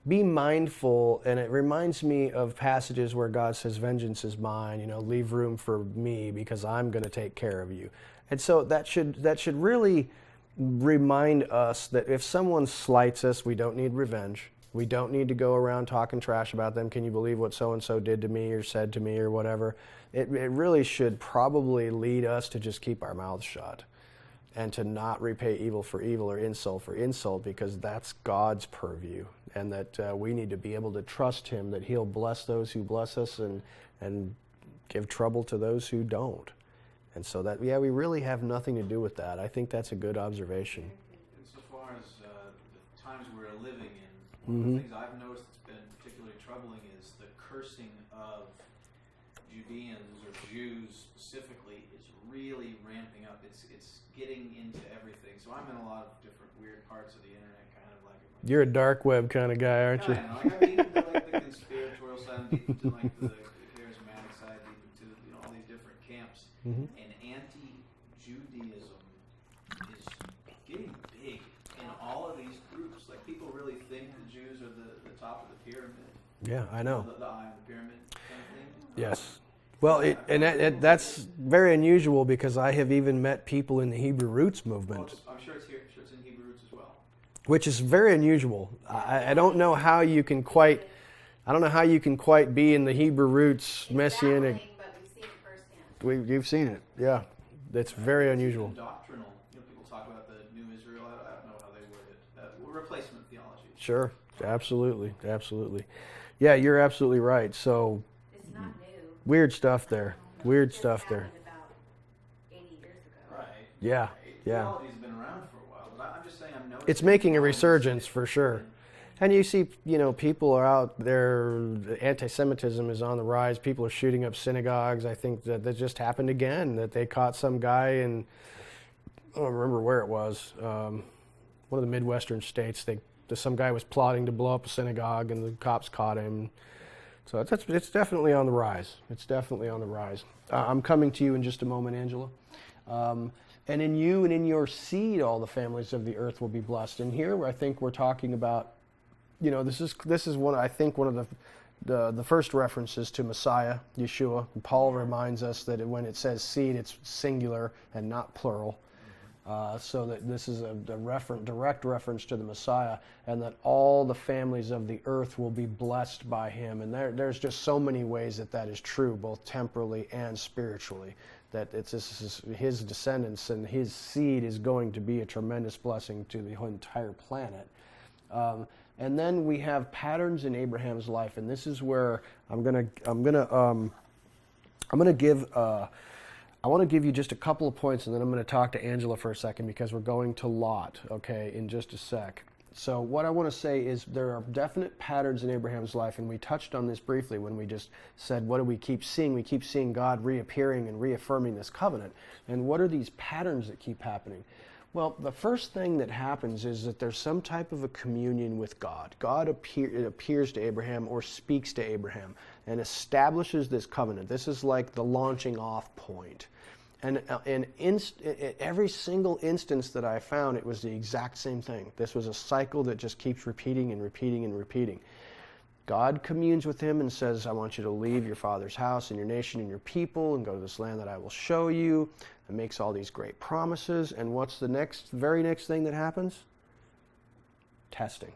mindful. And it reminds me of passages where God says, "Vengeance is mine." Leave room for me because I'm going to take care of you. And so that should really remind us that if someone slights us, we don't need revenge. We don't need to go around talking trash about them. Can you believe what so-and-so did to me or said to me or whatever? It really should probably lead us to just keep our mouths shut and to not repay evil for evil or insult for insult, because that's God's purview, and that we need to be able to trust Him, that He'll bless those who bless us and give trouble to those who don't. And so we really have nothing to do with that. I think that's a good observation. Insofar as times we're living in, one of the things I've noticed that's been particularly troubling is the cursing of Judeans or Jews specifically is really ramping up. It's getting into everything. So I'm in a lot of different weird parts of the internet, kind of like. You're a dark web kind of guy, aren't you? Yeah, I know. Like, I'm deep into like the conspiratorial side, I'm deep into like the charismatic side, deep into all these different camps, and anti-Judaism is getting big in all of these groups. Like people really think the Jews are the top of the pyramid. Yeah, I know. The eye of the pyramid kind of thing. Yes. Well, that's very unusual because I have even met people in the Hebrew Roots movement. Well, I'm sure it's here. I'm sure it's in Hebrew Roots as well. Which is very unusual. I don't know how you can quite be in the Hebrew Roots Messianic. But we've seen it firsthand. You've seen it, yeah. That's very unusual. Doctrinal. People talk about the New Israel. I don't know how they word it. Replacement theology. Sure, absolutely. Yeah, you're absolutely right. So It's not new. weird stuff there. Weird It stuff just there. happened about 80 years ago. Right. Yeah. Theology's been around for a while, but I'm just saying I'm noticing. It's making a resurgence for sure. And you see, people are out there, anti-Semitism is on the rise. People are shooting up synagogues. I think that just happened again, that they caught some guy in, I don't remember where it was, one of the Midwestern states. Some guy was plotting to blow up a synagogue and the cops caught him. So it's definitely on the rise. It's definitely on the rise. I'm coming to you in just a moment, Angela. And in you and in your seed, all the families of the earth will be blessed. And here I think we're talking about, this is one of the first references to Messiah, Yeshua. And Paul reminds us that when it says seed, it's singular and not plural. So that this is a direct reference to the Messiah, and that all the families of the earth will be blessed by him. And there's just so many ways that is true, both temporally and spiritually. That this is his descendants and his seed is going to be a tremendous blessing to the entire planet. And then we have patterns in Abraham's life, and this is where I want to give you just a couple of points, and then I'm going to talk to Angela for a second because we're going to Lot, okay, in just a sec. So what I want to say is there are definite patterns in Abraham's life, and we touched on this briefly when we just said, what do we keep seeing? We keep seeing God reappearing and reaffirming this covenant. And what are these patterns that keep happening? Well, the first thing that happens is that there's some type of a communion with God. God appears to Abraham or speaks to Abraham and establishes this covenant. This is like the launching off point. And in every single instance that I found, it was the exact same thing. This was a cycle that just keeps repeating and repeating and repeating. God communes with him and says, I want you to leave your father's house and your nation and your people and go to this land that I will show you, and makes all these great promises. And what's the very next thing that happens? Testing.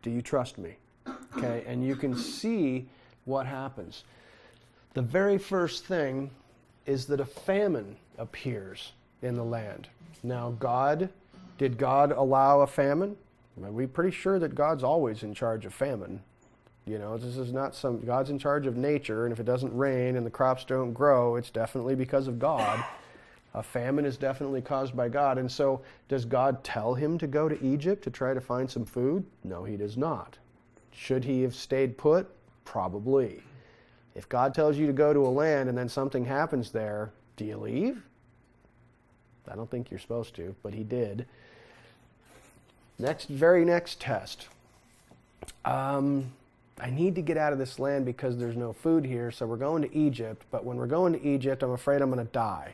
Do you trust me? Okay, and you can see what happens. The very first thing is that a famine appears in the land. Now, did God allow a famine? We're pretty sure that God's always in charge of famine. This is not God's in charge of nature, and if it doesn't rain and the crops don't grow, it's definitely because of God. A famine is definitely caused by God. And so, does God tell him to go to Egypt to try to find some food? No, he does not. Should he have stayed put? Probably. If God tells you to go to a land and then something happens there, do you leave? I don't think you're supposed to, but he did. Very next test. I need to get out of this land because there's no food here, so we're going to Egypt. But when we're going to Egypt, I'm afraid I'm going to die.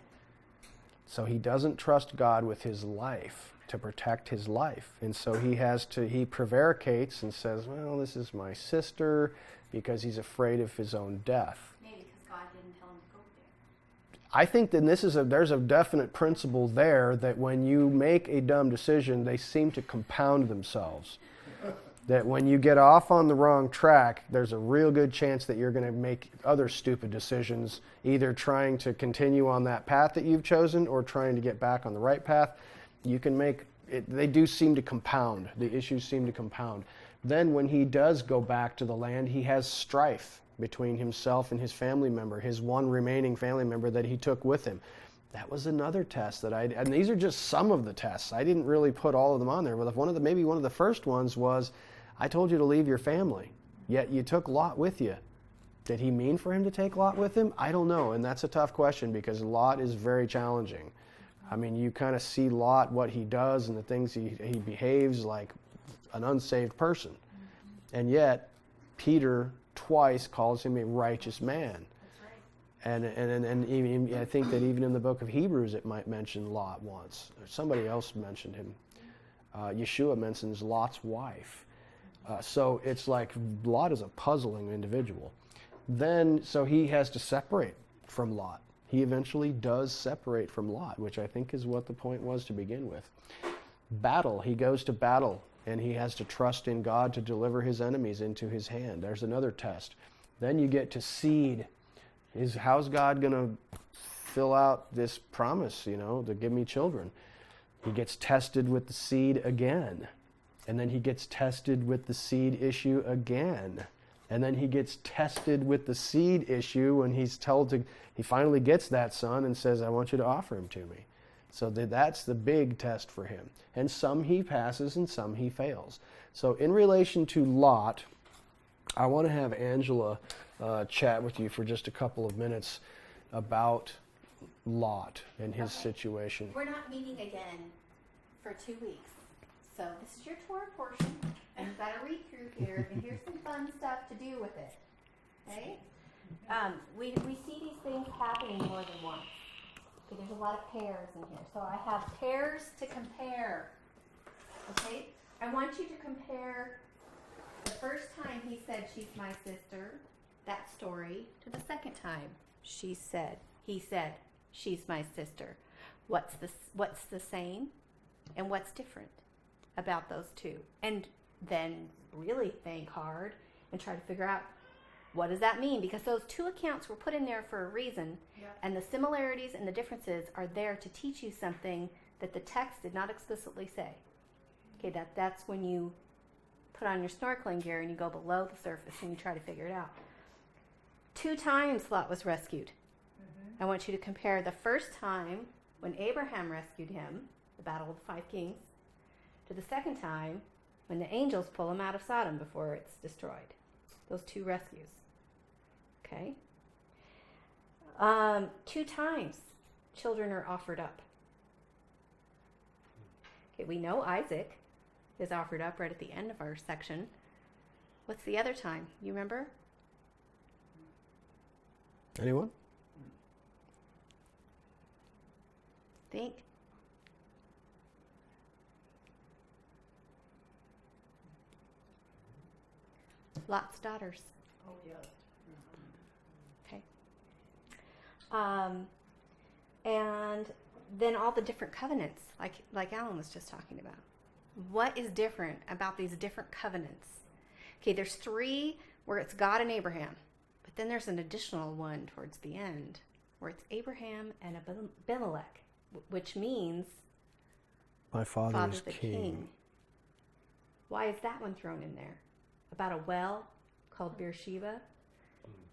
So he doesn't trust God with his life to protect his life. And so he prevaricates and says, well, this is my sister, because he's afraid of his own death. Maybe because God didn't tell him to go there. I think that there's a definite principle there that when you make a dumb decision, they seem to compound themselves. That when you get off on the wrong track, there's a real good chance that you're going to make other stupid decisions, either trying to continue on that path that you've chosen or trying to get back on the right path. They do seem to compound. The issues seem to compound. Then when he does go back to the land, he has strife between himself and his family member, his one remaining family member that he took with him. That was another test and these are just some of the tests. I didn't really put all of them on there, but maybe one of the first ones was, I told you to leave your family, yet you took Lot with you. Did he mean for him to take Lot with him? I don't know, and that's a tough question because Lot is very challenging. I mean, you kind of see Lot, what he does and the things he behaves like an unsaved person. And yet, Peter twice calls him a righteous man. And even, I think that even in the book of Hebrews it might mention Lot once. Or somebody else mentioned him. Yeshua mentions Lot's wife. So it's like Lot is a puzzling individual. So he has to separate from Lot. He eventually does separate from Lot, which I think is what the point was to begin with. Battle. He goes to battle, and he has to trust in God to deliver his enemies into his hand. There's another test. Then you get to seed. How's God going to fill out this promise, to give me children? He gets tested with the seed again. And then he gets tested with the seed issue again. And then he gets tested with the seed issue when he finally gets that son and says, I want you to offer him to me. So that's the big test for him. And some he passes and some he fails. So in relation to Lot, I want to have Angela chat with you for just a couple of minutes about Lot and his situation. We're not meeting again for 2 weeks. So this is your Torah portion, and you've got to read through here, and here's some fun stuff to do with it. Okay? We see these things happening more than once. Okay, there's a lot of pairs in here. So I have pairs to compare. Okay? I want you to compare the first time he said, she's my sister, that story, to the second time he said, she's my sister. What's the same and what's different about those two? And then really think hard and try to figure out, what does that mean? Because those two accounts were put in there for a reason, and the similarities and the differences are there to teach you something that the text did not explicitly say. Okay, that's when you put on your snorkeling gear and you go below the surface and you try to figure it out. 2 times Lot was rescued. I want you to compare the first time when Abraham rescued him, the Battle of the 5 Kings, to the second time when the angels pull him out of Sodom before it's destroyed. Those 2 rescues. Okay? 2 times children are offered up. Okay, we know Isaac is offered up right at the end of our section. What's the other time? You remember? Anyone? Think. Lot's daughters. Oh, yes. Okay. And then all the different covenants, like Alan was just talking about. What is different about these different covenants? Okay, there's 3 where it's God and Abraham, but then there's an additional one towards the end where it's Abraham and Abimelech, which means my father's the king. Why is that one thrown in there? About a well called Beersheba.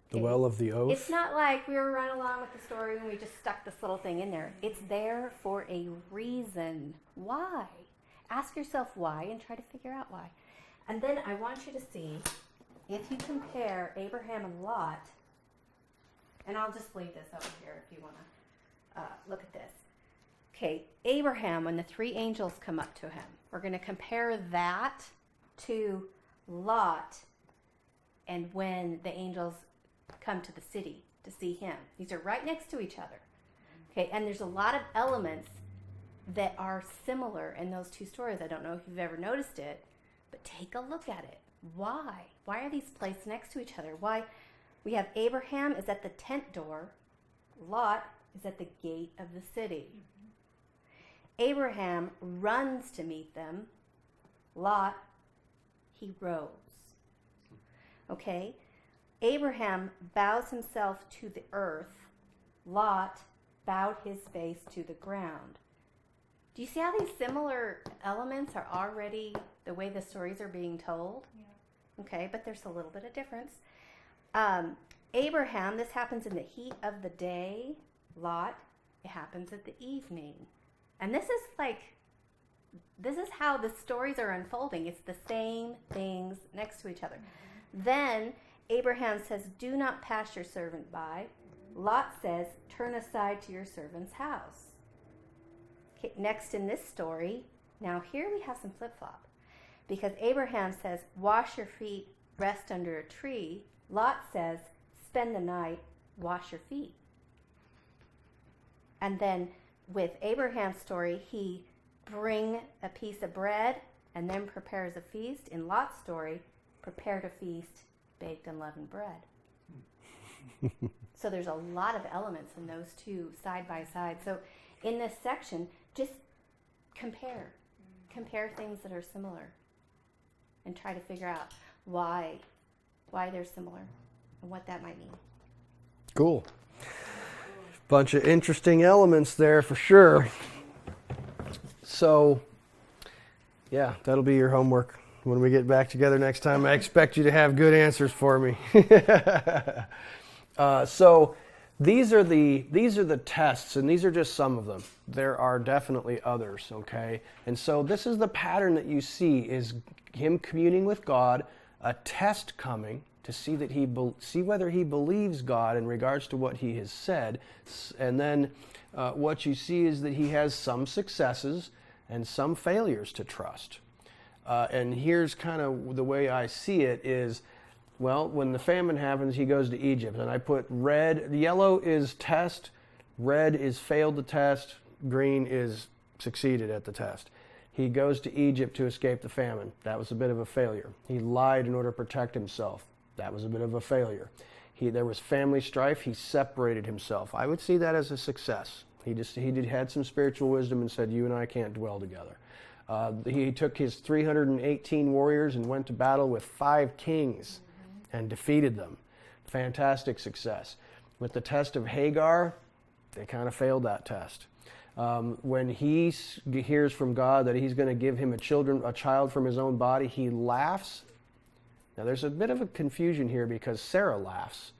The well of the oath. It's not like we were running along with the story and we just stuck this little thing in there. It's there for a reason. Why? Ask yourself why and try to figure out why. And then I want you to see, if you compare Abraham and Lot, and I'll just leave this over here if you want to look at this. Okay, Abraham, when the 3 angels come up to him, we're going to compare that to Lot and when the angels come to the city to see him. These are right next to each other. Okay, and there's a lot of elements that are similar in those 2 stories. I don't know if you've ever noticed it, but take a look at it. Why? Why are these placed next to each other? Why? We have Abraham is at the tent door. Lot is at the gate of the city. Abraham runs to meet them. Lot, he rose. Okay? Abraham bows himself to the earth. Lot bowed his face to the ground. Do you see how these similar elements are already the way the stories are being told? Yeah. Okay, but there's a little bit of difference. Abraham, this happens in the heat of the day. Lot, it happens at the evening. And this is how the stories are unfolding. It's the same things next to each other. Then Abraham says, do not pass your servant by. Lot says, turn aside to your servant's house. Okay, next in this story, now here we have some flip-flop. Because Abraham says, wash your feet, rest under a tree. Lot says, spend the night, wash your feet. And then with Abraham's story, he bring a piece of bread and then prepares a feast. In Lot's story, prepared a feast, baked unleavened bread. So there's a lot of elements in those two side by side. So in this section, just compare things that are similar and try to figure out why they're similar and what that might mean. Cool. Bunch of interesting elements there for sure. So, yeah, that'll be your homework. When we get back together next time, I expect you to have good answers for me. So these are the tests, and these are just some of them. There are definitely others, okay? And so this is the pattern that you see, is him communing with God, a test coming to see that see whether he believes God in regards to what he has said, and then what you see is that he has some successes and some failures to trust. And here's kind of the way I see it is, well, when the famine happens, he goes to Egypt. And I put red, yellow is test, red is failed the test, green is succeeded at the test. He goes to Egypt to escape the famine. That was a bit of a failure. He lied in order to protect himself. That was a bit of a failure. There was family strife. He separated himself. I would see that as a success. He had some spiritual wisdom and said, you and I can't dwell together. He took his 318 warriors and went to battle with 5 kings and defeated them. Fantastic success. With the test of Hagar, they kind of failed that test. When he hears from God that he's going to give him a child from his own body, he laughs. Now there's a bit of a confusion here because Sarah laughs,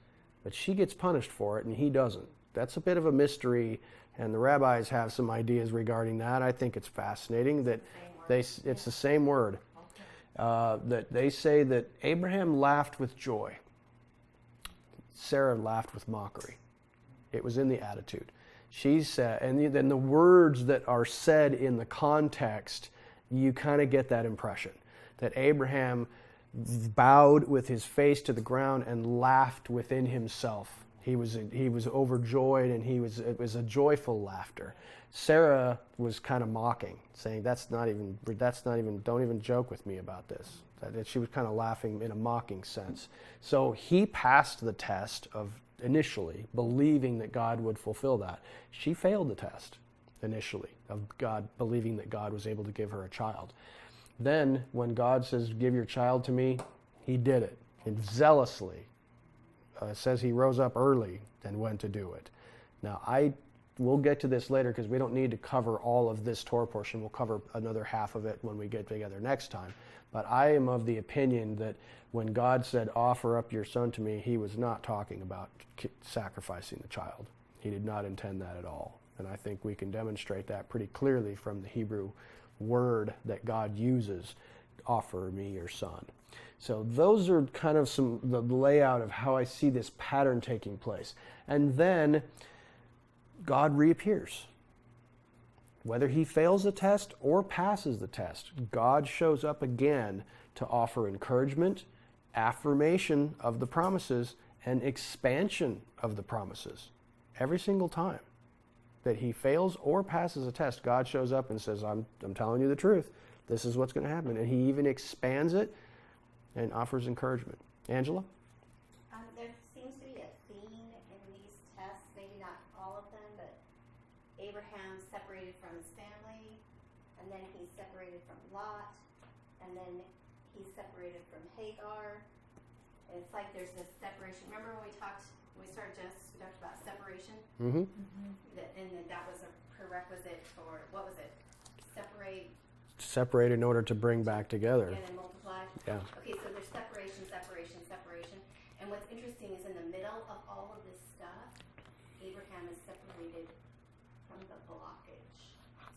but she gets punished for it and he doesn't. That's a bit of a mystery, and the rabbis have some ideas regarding that. I think it's fascinating that it's the same word. That they say that Abraham laughed with joy. Sarah laughed with mockery. It was in the attitude. She said, and then the words that are said in the context, you kind of get that impression that Abraham bowed with his face to the ground and laughed within himself. He was overjoyed, and it was a joyful laughter. Sarah was kind of mocking, saying, "That's not even. Don't even joke with me about this." That she was kind of laughing in a mocking sense. So he passed the test of initially believing that God would fulfill that. She failed the test initially of God believing that God was able to give her a child. Then, when God says, "Give your child to me," he did it, and zealously. It says he rose up early and went to do it. Now, we'll get to this later because we don't need to cover all of this Torah portion. We'll cover another half of it when we get together next time. But I am of the opinion that when God said, "Offer up your son to me," he was not talking about sacrificing the child. He did not intend that at all. And I think we can demonstrate that pretty clearly from the Hebrew word that God uses, "Offer me your son." So those are kind of the layout of how I see this pattern taking place. And then God reappears. Whether he fails the test or passes the test, God shows up again to offer encouragement, affirmation of the promises, and expansion of the promises. Every single time that he fails or passes a test, God shows up and says, I'm telling you the truth. This is what's going to happen. And he even expands it and offers encouragement. Angela? There seems to be a theme in these tests, maybe not all of them, but Abraham separated from his family, and then he's separated from Lot, and then he's separated from Hagar. And it's like there's this separation. Remember when we started Genesis, we talked about separation? Mm-hmm. And that was a prerequisite for, what was it? Separate in order to bring back together. And then multiply? Yeah. Okay, so there's separation. And what's interesting is in the middle of all of this stuff, Abraham is separated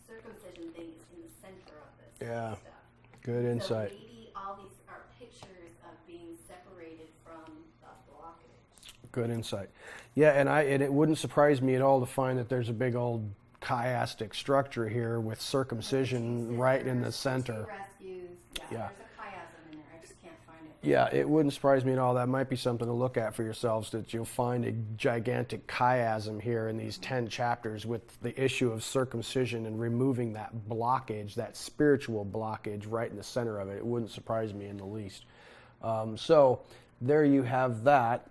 circumcision thing is in the center of this Yeah. stuff. Good insight. So maybe all these are pictures of being separated from the blockage. Good insight. Yeah, and it wouldn't surprise me at all to find that there's a big old chiastic structure here with circumcision right in the center. Two rescues. Yeah. There's a chiasm in there. I just can't find it. Yeah, it wouldn't surprise me at all. That might be something to look at for yourselves, that you'll find a gigantic chiasm here in these 10 chapters with the issue of circumcision and removing that blockage, that spiritual blockage right in the center of it. It wouldn't surprise me in the least. So there you have that.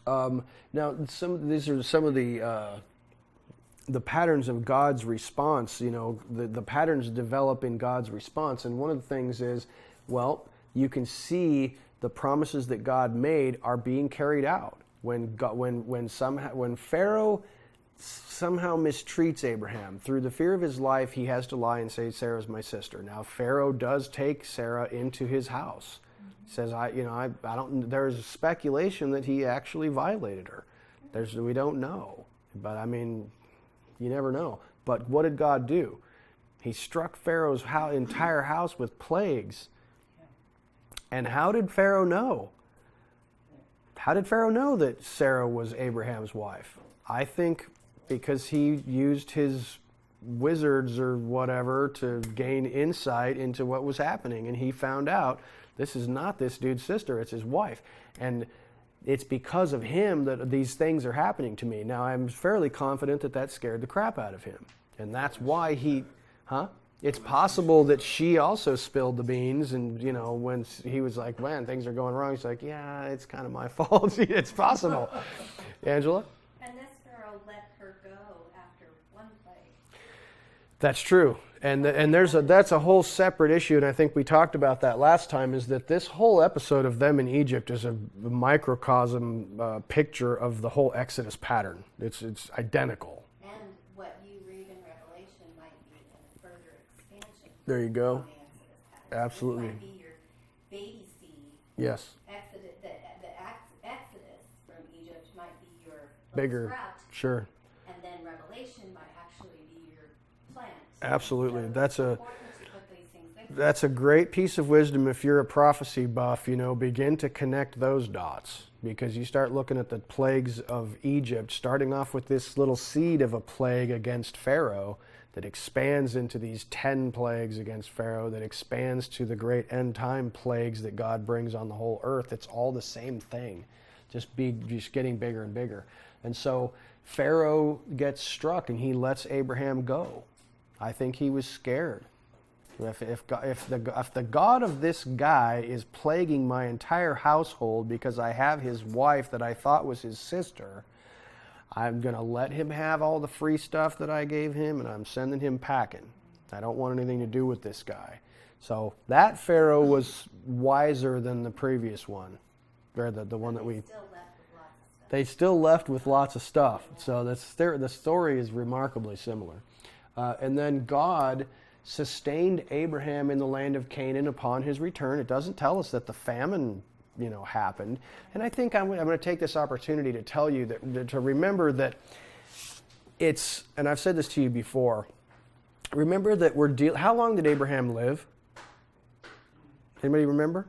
Now, these are some of the patterns of God's response. You know, the patterns develop in God's response, and one of the things is, well, you can see the promises that God made are being carried out. When Pharaoh somehow mistreats Abraham, through the fear of his life, he has to lie and say, Sarah's my sister. Now, Pharaoh does take Sarah into his house. He says, I don't. There's speculation that he actually violated her. We don't know, but I mean, you never know. But what did God do? He struck Pharaoh's entire house with plagues. And how did Pharaoh know? How did Pharaoh know that Sarah was Abraham's wife? I think because he used his wizards or whatever to gain insight into what was happening. And he found out this is not this dude's sister, it's his wife. And it's because of him that these things are happening to me. Now, I'm fairly confident that scared the crap out of him. And that's why it's possible that she also spilled the beans, and, you know, when he was like, man, things are going wrong, he's like, yeah, it's kind of my fault. It's possible. Angela? And this Pharaoh let her go after one plague. That's true. And that's a whole separate issue, and I think we talked about that last time, is that this whole episode of them in Egypt is a microcosm picture of the whole Exodus pattern. It's identical. And what you read in Revelation might be a further expansion. There you go. of the Exodus pattern. Absolutely. This might be your baby seed. Yes. The Exodus from Egypt might be your little Bigger. sprout, Sure. and then Revelation might actually be your plant. Absolutely. So That's it's important to put these things together. That's a great piece of wisdom if you're a prophecy buff. You know, begin to connect those dots, because you start looking at the plagues of Egypt, starting off with this little seed of a plague against Pharaoh that expands into these 10 plagues against Pharaoh, that expands to the great end time plagues that God brings on the whole earth. It's all the same thing, just getting bigger and bigger. And so Pharaoh gets struck and he lets Abraham go. I think he was scared. If the God of this guy is plaguing my entire household because I have his wife that I thought was his sister, I'm going to let him have all the free stuff that I gave him, and I'm sending him packing. I don't want anything to do with this guy. So that Pharaoh was wiser than the previous one, or the one that we... They still left with lots of stuff. So the story is remarkably similar. And then God sustained Abraham in the land of Canaan upon his return. It doesn't tell us that the famine, happened. And I think I'm going to take this opportunity to tell you to remember that it's, and I've said this to you before, remember that how long did Abraham live? Anybody remember?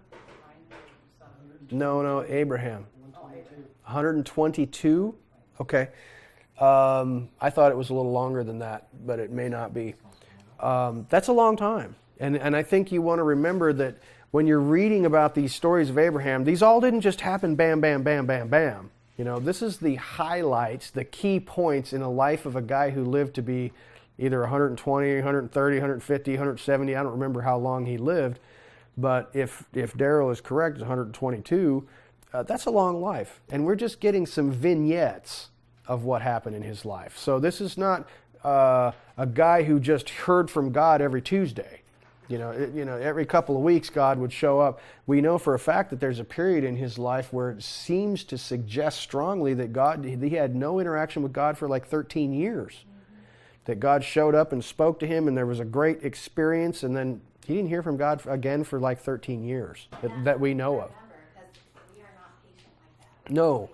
No, Abraham. 122? Okay. I thought it was a little longer than that, but it may not be. That's a long time. And I think you want to remember that when you're reading about these stories of Abraham, these all didn't just happen bam, bam, bam, bam, bam. This is the highlights, the key points in the life of a guy who lived to be either 120, 130, 150, 170. I don't remember how long he lived. But if Daryl is correct, it's 122. That's a long life. And we're just getting some vignettes of what happened in his life. So this is not a guy who just heard from God every Tuesday. Every couple of weeks God would show up. We know for a fact that there's a period in his life where it seems to suggest strongly that he had no interaction with God for like 13 years. Mm-hmm. That God showed up and spoke to him, and there was a great experience, and then he didn't hear from God again for like 13 years that we know of. We are not patient like that. No,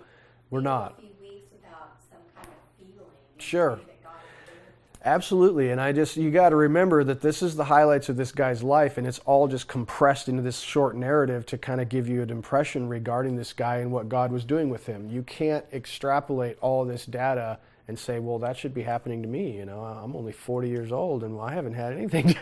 we're not. A few weeks without some kind of feeling. Sure. Absolutely, and you got to remember that this is the highlights of this guy's life, and it's all just compressed into this short narrative to kind of give you an impression regarding this guy and what God was doing with him. You can't extrapolate all this data and say, well, that should be happening to me. I'm only 40 years old, and I haven't had anything,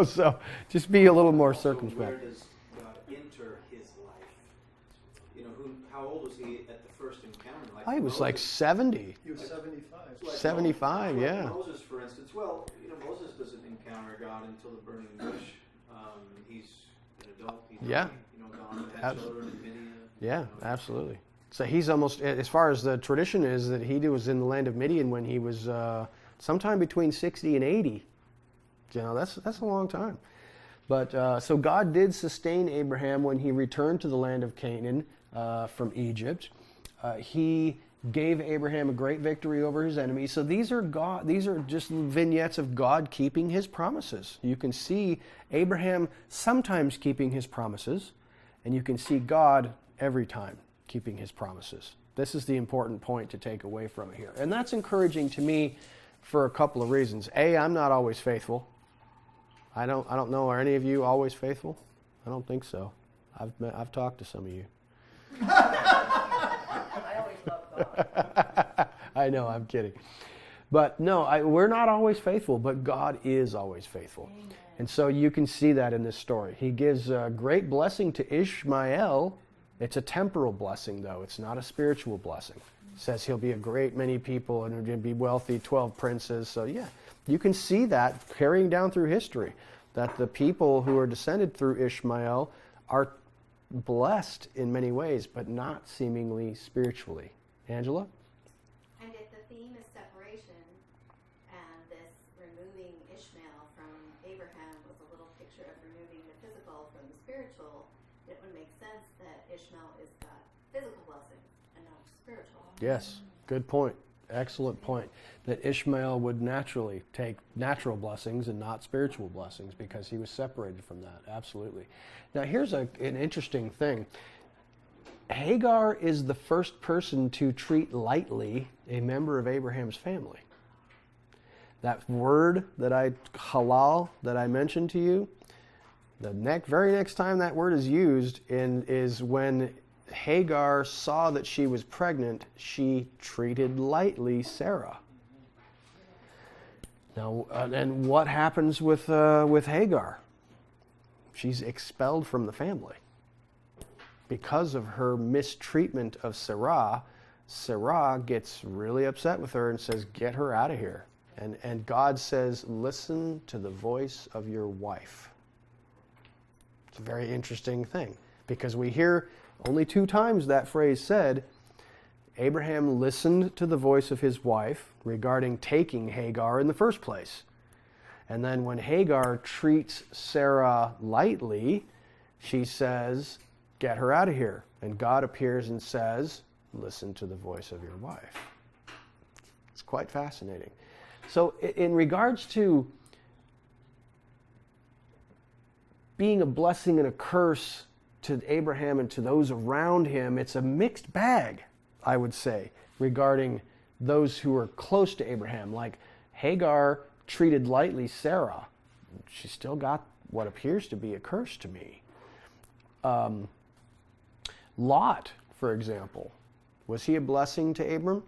so just be a little more circumspect. Where does God enter his life? How old was he at the first encounter? He was like 70. He was 75. 75, yeah. Moses, for instance. Well, Moses doesn't encounter God until the burning bush. He's an adult. He's gone and had children in Midian. Yeah, absolutely. So he's almost, as far as the tradition is, that he was in the land of Midian when he was sometime between 60 and 80. That's a long time. But so God did sustain Abraham when he returned to the land of Canaan from Egypt. He gave Abraham a great victory over his enemies. So these are just vignettes of God keeping his promises. You can see Abraham sometimes keeping his promises, and you can see God every time keeping his promises. This is the important point to take away from it here. And that's encouraging to me for a couple of reasons. A, I'm not always faithful. I don't know, are any of you always faithful? I don't think so. I've talked to some of you. I always love God. I know, I'm kidding. But no, we're not always faithful, but God is always faithful. Amen. And so you can see that in this story. He gives a great blessing to Ishmael. It's a temporal blessing, though. It's not a spiritual blessing. It says he'll be a great many people and he'll be wealthy, 12 princes. So yeah, you can see that carrying down through history, that the people who are descended through Ishmael are blessed in many ways, but not seemingly spiritually. Angela? And if the theme is separation, and this removing Ishmael from Abraham was a little picture of removing the physical from the spiritual, it would make sense that Ishmael is the physical blessing and not spiritual. Yes, good point. Excellent point. That Ishmael would naturally take natural blessings and not spiritual blessings because he was separated from that. Absolutely. Now here's an interesting thing. Hagar is the first person to treat lightly a member of Abraham's family. That word halal that I mentioned to you, the very next time that word is used is when Hagar saw that she was pregnant, she treated lightly Sarah. Now, and what happens with Hagar? She's expelled from the family. Because of her mistreatment of Sarah, Sarah gets really upset with her and says, get her out of here. And God says, listen to the voice of your wife. It's a very interesting thing, because we hear only 2 times that phrase said. Abraham listened to the voice of his wife regarding taking Hagar in the first place. And then when Hagar treats Sarah lightly, she says, get her out of here. And God appears and says, listen to the voice of your wife. It's quite fascinating. So in regards to being a blessing and a curse to Abraham and to those around him, it's a mixed bag, I would say, regarding those who are close to Abraham. Like Hagar treated lightly Sarah. She still got what appears to be a curse to me. Lot, for example, was he a blessing to Abram?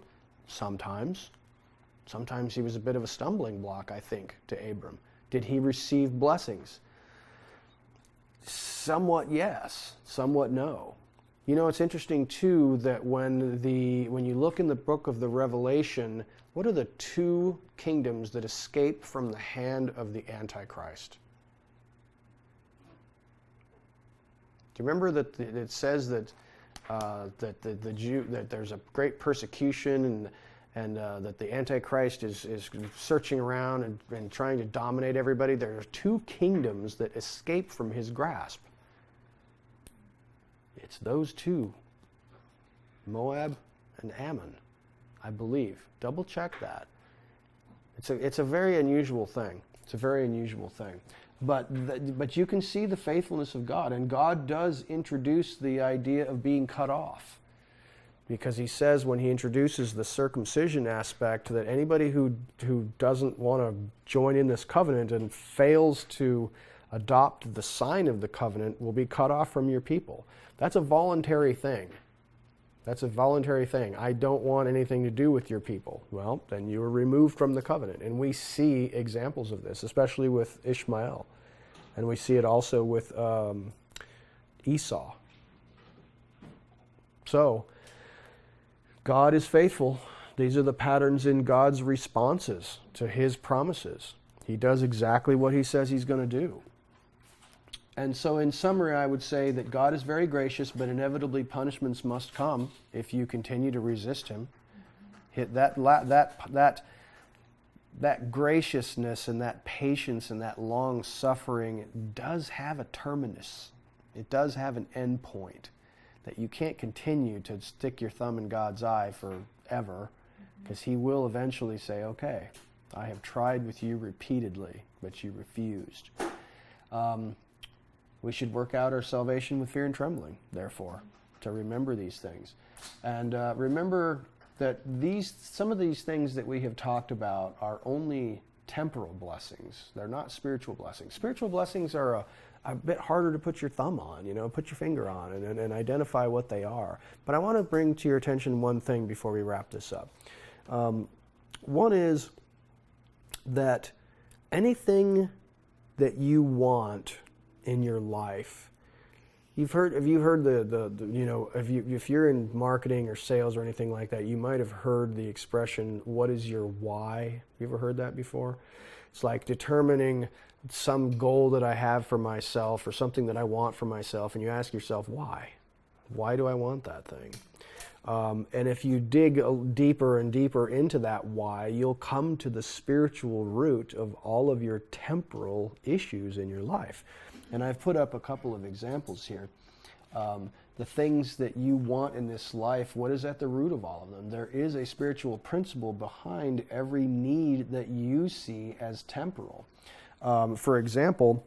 Sometimes. Sometimes he was a bit of a stumbling block, I think, to Abram. Did he receive blessings? Somewhat yes, somewhat no. You know, it's interesting too that when you look in the book of the Revelation, what are the 2 kingdoms that escape from the hand of the Antichrist? Do you remember that it says that that there's a great persecution and that the Antichrist is searching around and trying to dominate everybody? There are 2 kingdoms that escape from his grasp. It's those 2, Moab and Ammon, I believe. Double check that. It's a very unusual thing. It's a very unusual thing. But you can see the faithfulness of God, and God does introduce the idea of being cut off. Because he says when he introduces the circumcision aspect that anybody who doesn't want to join in this covenant and fails to adopt the sign of the covenant will be cut off from your people. That's a voluntary thing. That's a voluntary thing. I don't want anything to do with your people. Well, then you are removed from the covenant. And we see examples of this, especially with Ishmael. And we see it also with Esau. So, God is faithful. These are the patterns in God's responses to his promises. He does exactly what he says he's going to do. And so in summary, I would say that God is very gracious, but inevitably punishments must come if you continue to resist him. That graciousness and that patience and that long suffering does have a terminus. It does have an end point. That you can't continue to stick your thumb in God's eye forever, because he will eventually say, okay, I have tried with you repeatedly, but you refused. We should work out our salvation with fear and trembling, therefore, to remember these things. And remember that some of these things that we have talked about are only temporal blessings. They're not spiritual blessings. Spiritual blessings are a bit harder to put your thumb on, put your finger on and identify what they are. But I want to bring to your attention one thing before we wrap this up. One is that anything that you want in your life, if you're in marketing or sales or anything like that, you might have heard the expression, what is your why? Have you ever heard that before? It's like determining some goal that I have for myself or something that I want for myself, and you ask yourself, why? Why do I want that thing? And if you dig deeper and deeper into that why, you'll come to the spiritual root of all of your temporal issues in your life. And I've put up a couple of examples here. The things that you want in this life, what is at the root of all of them? There is a spiritual principle behind every need that you see as temporal. For example,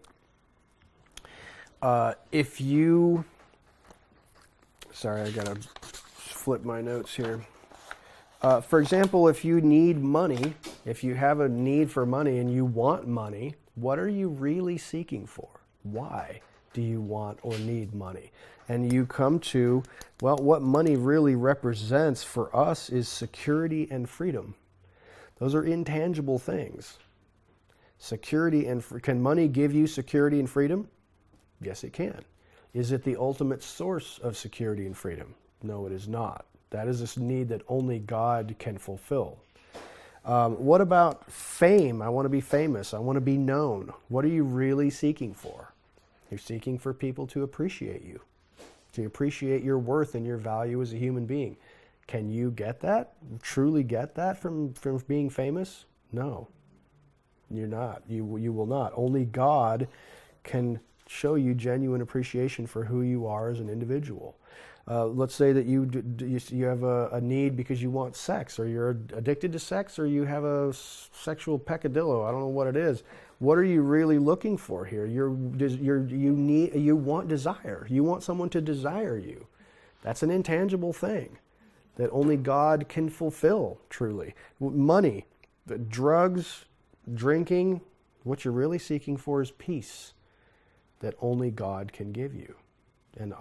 if you... Sorry, I gotta flip my notes here. For example, if you need money, if you have a need for money and you want money, what are you really seeking for? Why do you want or need money? And you come to, well, what money really represents for us is security and freedom. Those are intangible things. Security and can money give you security and freedom? Yes, it can. Is it the ultimate source of security and freedom? No, it is not. That is a need that only God can fulfill. What about fame? I want to be famous. I want to be known. What are you really seeking for? You're seeking for people to appreciate you, to appreciate your worth and your value as a human being. Can you get that? Truly get that from being famous? No, you're not. You will not. Only God can show you genuine appreciation for who you are as an individual. Let's say that you have a need because you want sex, or you're addicted to sex, or you have a sexual peccadillo. I don't know what it is. What are you really looking for here? You want desire. You want someone to desire you. That's an intangible thing that only God can fulfill, truly. Money, drugs, drinking, what you're really seeking for is peace that only God can give you. And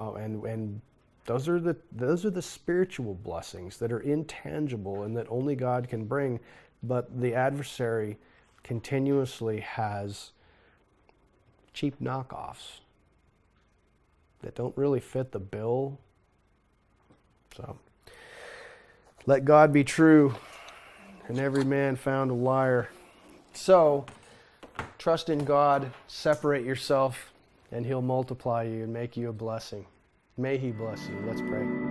those are the spiritual blessings that are intangible and that only God can bring, but the adversary continuously has cheap knockoffs that don't really fit the bill. So, let God be true and every man found a liar. So, trust in God, separate yourself, and He'll multiply you and make you a blessing. May He bless you. Let's pray.